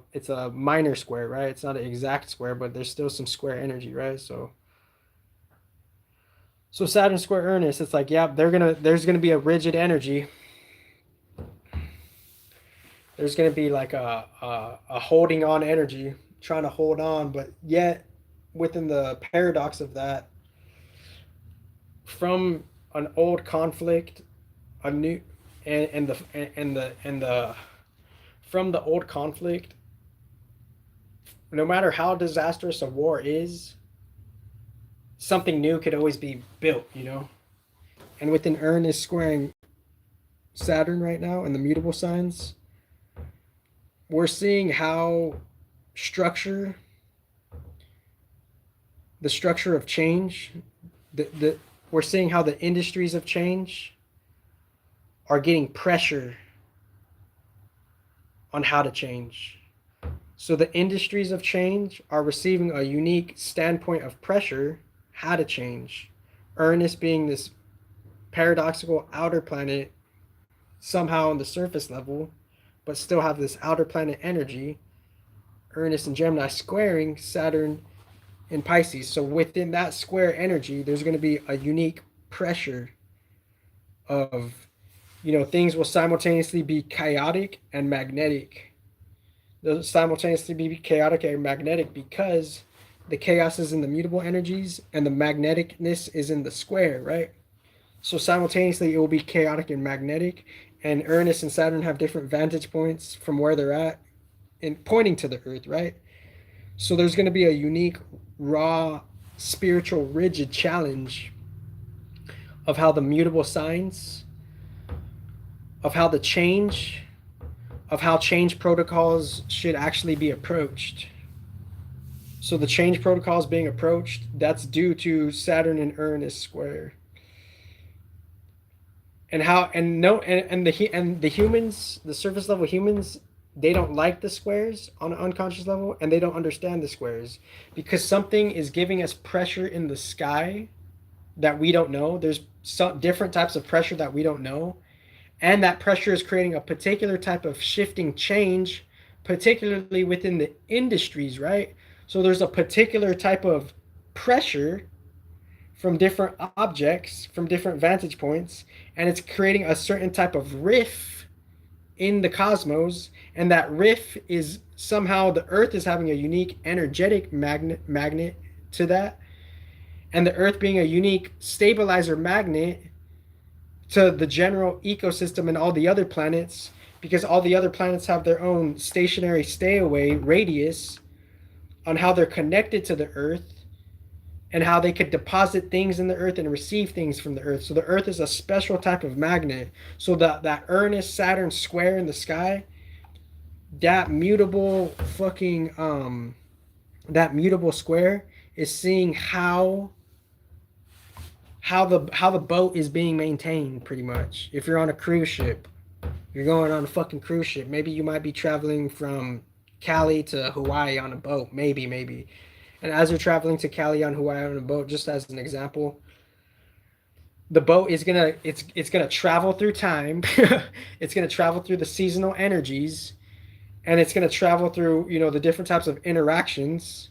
minor square, right? It's not an exact square, but there's still some square energy, right? So Saturn square Uranus, it's like, yeah, there's gonna be a rigid energy. There's gonna be like a holding on energy, trying to hold on, but yet within the paradox of that, from an old conflict, a new and the from the old conflict, no matter how disastrous a war is, something new could always be built. And within Uranus squaring Saturn right now and the mutable signs, we're seeing how structure, the structure of change, we're seeing how the industries of change are getting pressure on how to change. So the industries of change are receiving a unique standpoint of pressure, how to change. Uranus being this paradoxical outer planet, somehow on the surface level, but still have this outer planet energy. Uranus and Gemini squaring Saturn in Pisces. So within that square energy, there's going to be a unique pressure of, things will simultaneously be chaotic and magnetic. They'll simultaneously be chaotic and magnetic because the chaos is in the mutable energies and the magneticness is in the square, right? So simultaneously it will be chaotic and magnetic, and Uranus and Saturn have different vantage points from where they're at and pointing to the earth, right? So there's going to be a unique, raw, spiritual, rigid challenge of how the mutable signs, of how change protocols should actually be approached. So the change protocols being approached, that's due to Saturn and Uranus square. And how and no and the humans, the surface level humans, they don't like the squares on an unconscious level, and they don't understand the squares because something is giving us pressure in the sky that we don't know. There's some different types of pressure that we don't know, and that pressure is creating a particular type of shifting change, particularly within the industries, right? So there's a particular type of pressure from different objects, from different vantage points, and it's creating a certain type of riff in the cosmos, and that riff is somehow the earth is having a unique energetic magnet to that, and the earth being a unique stabilizer magnet to the general ecosystem and all the other planets, because all the other planets have their own stationary stay away radius on how they're connected to the earth, and how they could deposit things in the earth and receive things from the earth. So the earth is a special type of magnet. So that Uranus Saturn square in the sky, that mutable fucking that mutable square is seeing how the boat is being maintained, pretty much. If you're on a cruise ship, you're going on a fucking cruise ship. Maybe you might be traveling from Cali to Hawaii on a boat. Maybe. And as you're traveling to Cali on Hawaii on a boat, just as an example, the boat is gonna it's gonna travel through time. It's gonna travel through the seasonal energies, and it's gonna travel through, the different types of interactions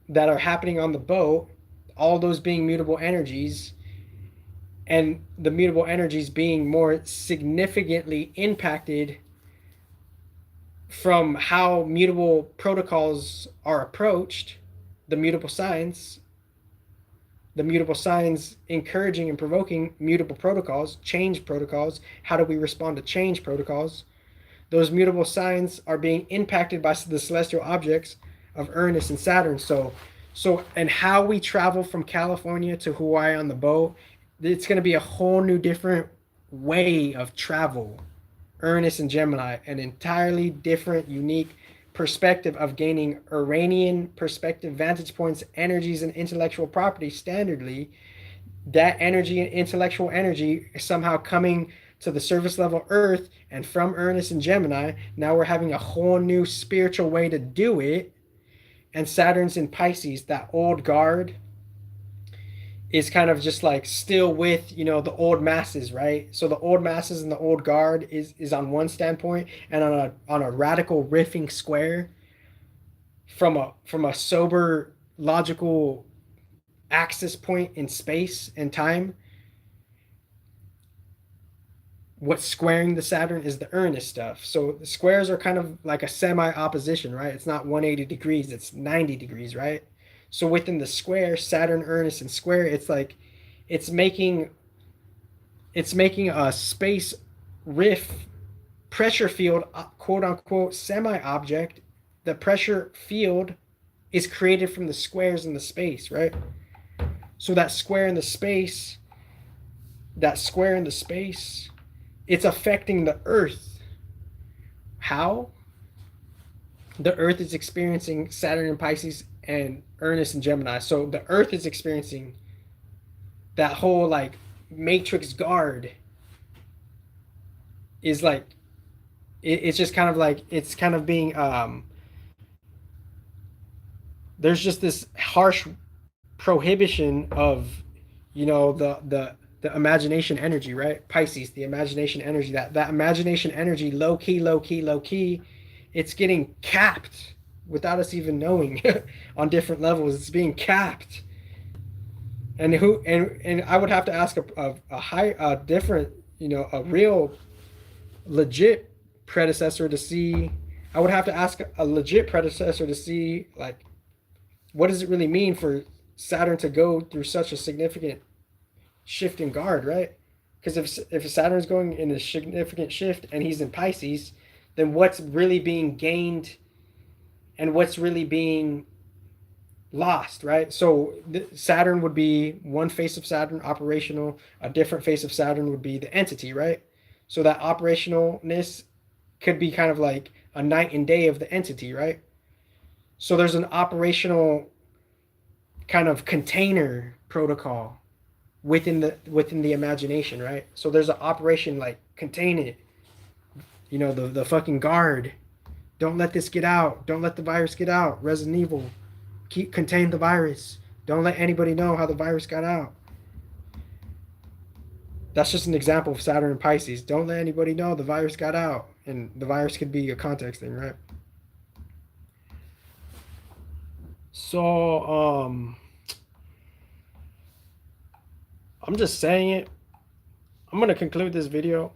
that are happening on the boat, all those being mutable energies, and the mutable energies being more significantly impacted from how mutable protocols are approached, the mutable signs encouraging and provoking mutable protocols, change protocols. How do we respond to change protocols? Those mutable signs are being impacted by the celestial objects of Uranus and Saturn. And how we travel from California to Hawaii on the boat, it's going to be a whole new different way of travel. Uranus and Gemini, an entirely different, unique perspective of gaining Uranian perspective, vantage points, energies, and intellectual property standardly. That energy and intellectual energy is somehow coming to the surface level Earth, and from Uranus and Gemini, now we're having a whole new spiritual way to do it. And Saturn's in Pisces, that old guard is kind of just like still with, the old masses, right? So the old masses and the old guard is on one standpoint, and on a radical riffing square from a sober logical axis point in space and time. What's squaring the Saturn is the Uranus stuff. So the squares are kind of like a semi-opposition, right? It's not 180 degrees, it's 90 degrees, right? So within the square, Saturn, Uranus, and square, it's like it's making a space riff pressure field, quote unquote, semi-object. The pressure field is created from the squares in the space, right? So that square in the space, it's affecting the Earth. How? The Earth is experiencing Saturn in Pisces and Uranus in Gemini. So the Earth is experiencing that whole like matrix guard is like it's just kind of like it's kind of being there's just this harsh prohibition of the imagination energy, right? Pisces, the imagination energy, that imagination energy, low key, it's getting capped without us even knowing on different levels. It's being capped. And I would have to ask a different, a real legit predecessor to see. I would have to ask a legit predecessor to see, like, what does it really mean for Saturn to go through such a significant shift in guard, right? Because if Saturn's going in a significant shift and he's in Pisces, then what's really being gained and what's really being lost, right? So Saturn would be one face of Saturn, operational. A different face of Saturn would be the entity, right? So that operationalness could be kind of like a night and day of the entity, right? So there's an operational kind of container protocol within the imagination, right? So there's an operation like contain it, the fucking guard. Don't let this get out. Don't let the virus get out. Resident Evil, contain the virus. Don't let anybody know how the virus got out. That's just an example of Saturn and Pisces. Don't let anybody know the virus got out. And the virus could be a context thing, right? So, I'm just saying it. I'm going to conclude this video.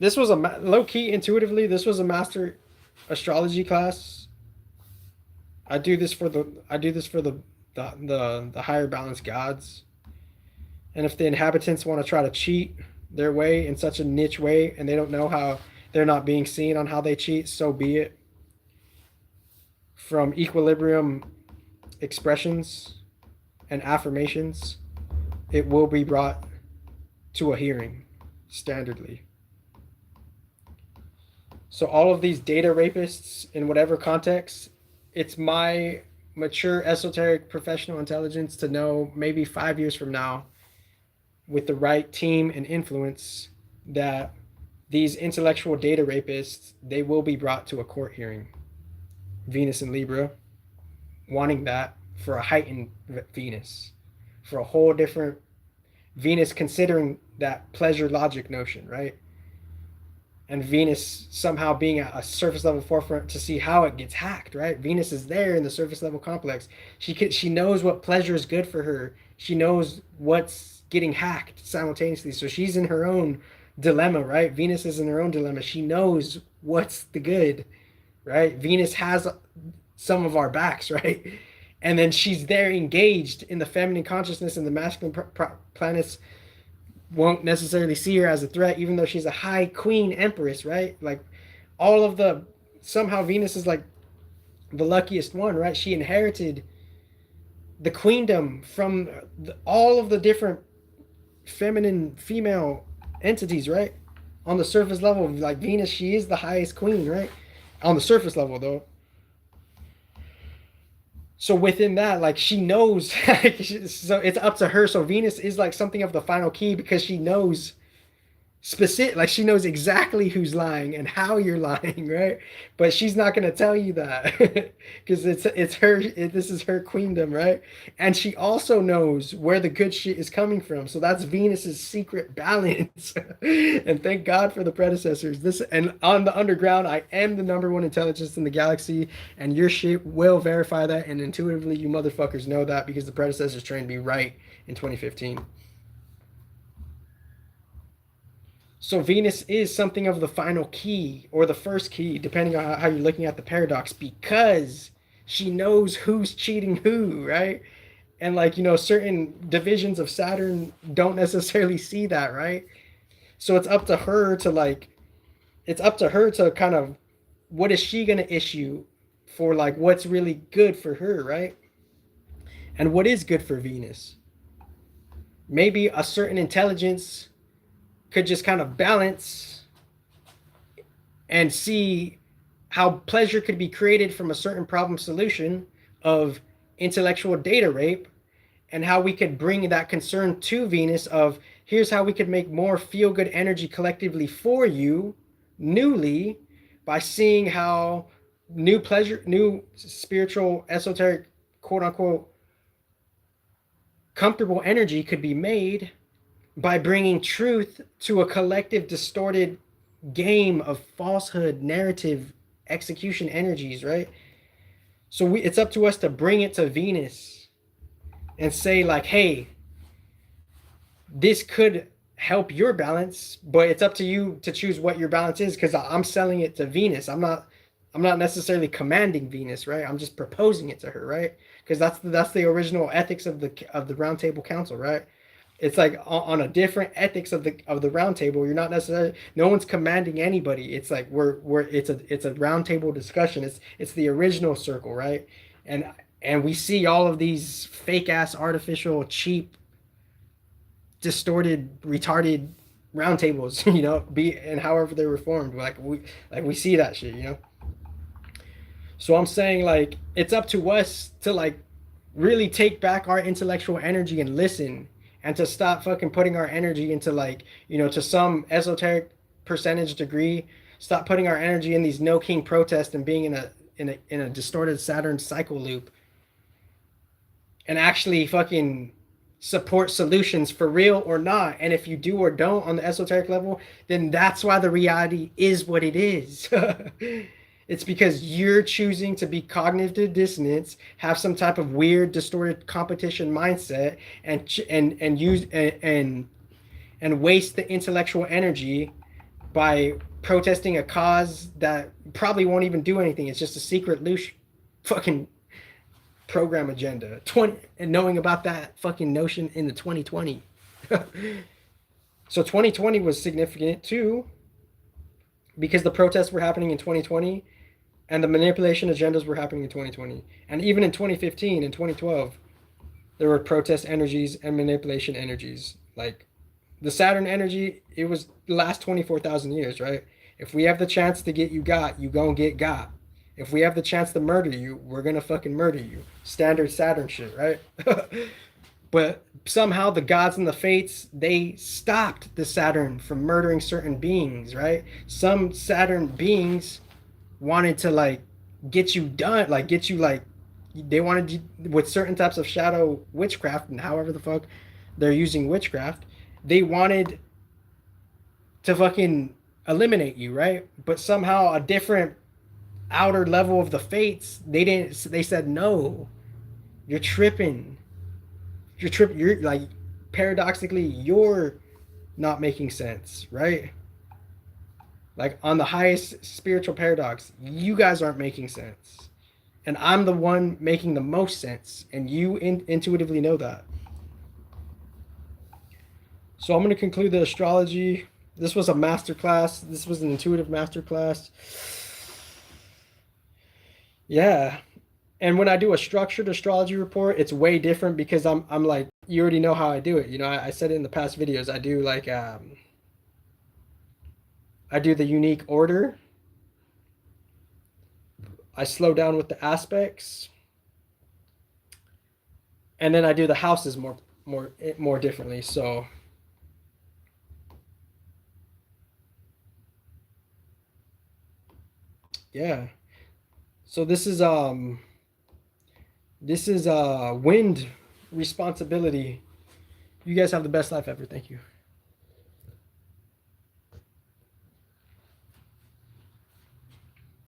This was a low-key, intuitively, this was a master astrology class. I do this for the higher balanced gods. And if the inhabitants want to try to cheat their way in such a niche way and they don't know how they're not being seen on how they cheat, so be it. from equilibrium expressions and affirmations, it will be brought to a hearing standardly. So all of these data rapists in whatever context, it's my mature esoteric professional intelligence to know maybe 5 years from now, with the right team and influence, that these intellectual data rapists, they will be brought to a court hearing. Venus and Libra, wanting that for a heightened Venus, for a whole different Venus, considering that pleasure logic notion, right? And Venus somehow being a surface level forefront to see how it gets hacked, right? Venus is there in the surface level complex. She knows what pleasure is good for her. She knows what's getting hacked simultaneously. So she's in her own dilemma, right? Venus is in her own dilemma. She knows what's the good, right? Venus has some of our backs, right? And then she's there engaged in the feminine consciousness, and the masculine planets won't necessarily see her as a threat, even though she's a high queen empress, right? Like all of the, somehow Venus is like the luckiest one, right? She inherited the queendom from all of the different feminine female entities, right? On the surface level, like Venus, she is the highest queen, right? On the surface level, though. So within that, like she knows, so it's up to her. So Venus is like something of the final key, because she knows specific, like she knows exactly who's lying and how you're lying, right? But she's not going to tell you that because it's her, this is her queendom, right? And she also knows where the good shit is coming from. So that's Venus's secret balance. And thank God for the predecessors. This, and on the underground, I am the #1 intelligence in the galaxy, and your shit will verify that, and intuitively you motherfuckers know that, because the predecessors trained me right in 2015. So Venus is something of the final key, or the first key, depending on how you're looking at the paradox, because she knows who's cheating who, right? And like, certain divisions of Saturn don't necessarily see that, right? So it's up to her to like, it's up to her to kind of, what is she going to issue for like what's really good for her, right? And what is good for Venus? Maybe a certain intelligence could just kind of balance and see how pleasure could be created from a certain problem solution of intellectual data rape, and how we could bring that concern to Venus of, here's how we could make more feel-good energy collectively for you newly, by seeing how new pleasure, new spiritual, esoteric, quote-unquote, comfortable energy could be made by bringing truth to a collective distorted game of falsehood, narrative, execution energies, right? So it's up to us to bring it to Venus and say like, hey, this could help your balance, but it's up to you to choose what your balance is, because I'm selling it to Venus. I'm not necessarily commanding Venus, right? I'm just proposing it to her, right? Because that's the original ethics of the Round Table Council, right? It's like on a different ethics of the round table. You're not necessarily, no one's commanding anybody. It's like it's a round table discussion. It's the original circle, right? And we see all of these fake ass, artificial, cheap, distorted, retarded round tables, and however they were formed. We see that shit. So I'm saying like, it's up to us to like really take back our intellectual energy and listen, and to stop fucking putting our energy into like, to some esoteric percentage degree, stop putting our energy in these no king protests and being in a distorted Saturn cycle loop, and actually fucking support solutions for real or not. And if you do or don't on the esoteric level, then that's why the reality is what it is. It's because you're choosing to be cognitive dissonance, have some type of weird, distorted competition mindset, and use and waste the intellectual energy by protesting a cause that probably won't even do anything. It's just a secret loose fucking program agenda. And knowing about that fucking notion in the 2020. So 2020 was significant too, because the protests were happening in 2020. And the manipulation agendas were happening in 2020. And even in 2015 and 2012, there were protest energies and manipulation energies. Like the Saturn energy, it was the last 24,000 years, right? If we have the chance to get you got, you gonna get got. If we have the chance to murder you, we're gonna fucking murder you. Standard Saturn shit, right? But somehow the gods and the fates, they stopped the Saturn from murdering certain beings, right? Some Saturn beings wanted to like get you done, like get you like they wanted you with certain types of shadow witchcraft and however the fuck they're using witchcraft, they wanted to fucking eliminate you, right? But somehow a different outer level of the fates, they said no. You're tripping. You're like paradoxically you're not making sense, right? Like on the highest spiritual paradox, you guys aren't making sense. And I'm the one making the most sense. And you intuitively know that. So I'm going to conclude the astrology. This was a masterclass. This was an intuitive masterclass. Yeah. And when I do a structured astrology report, it's way different because I'm like, you already know how I do it. You know, I said it in the past videos. I do like I do the unique order. I slow down with the aspects. And then I do the houses more differently. So yeah. So this is wind responsibility. You guys have the best life ever. Thank you.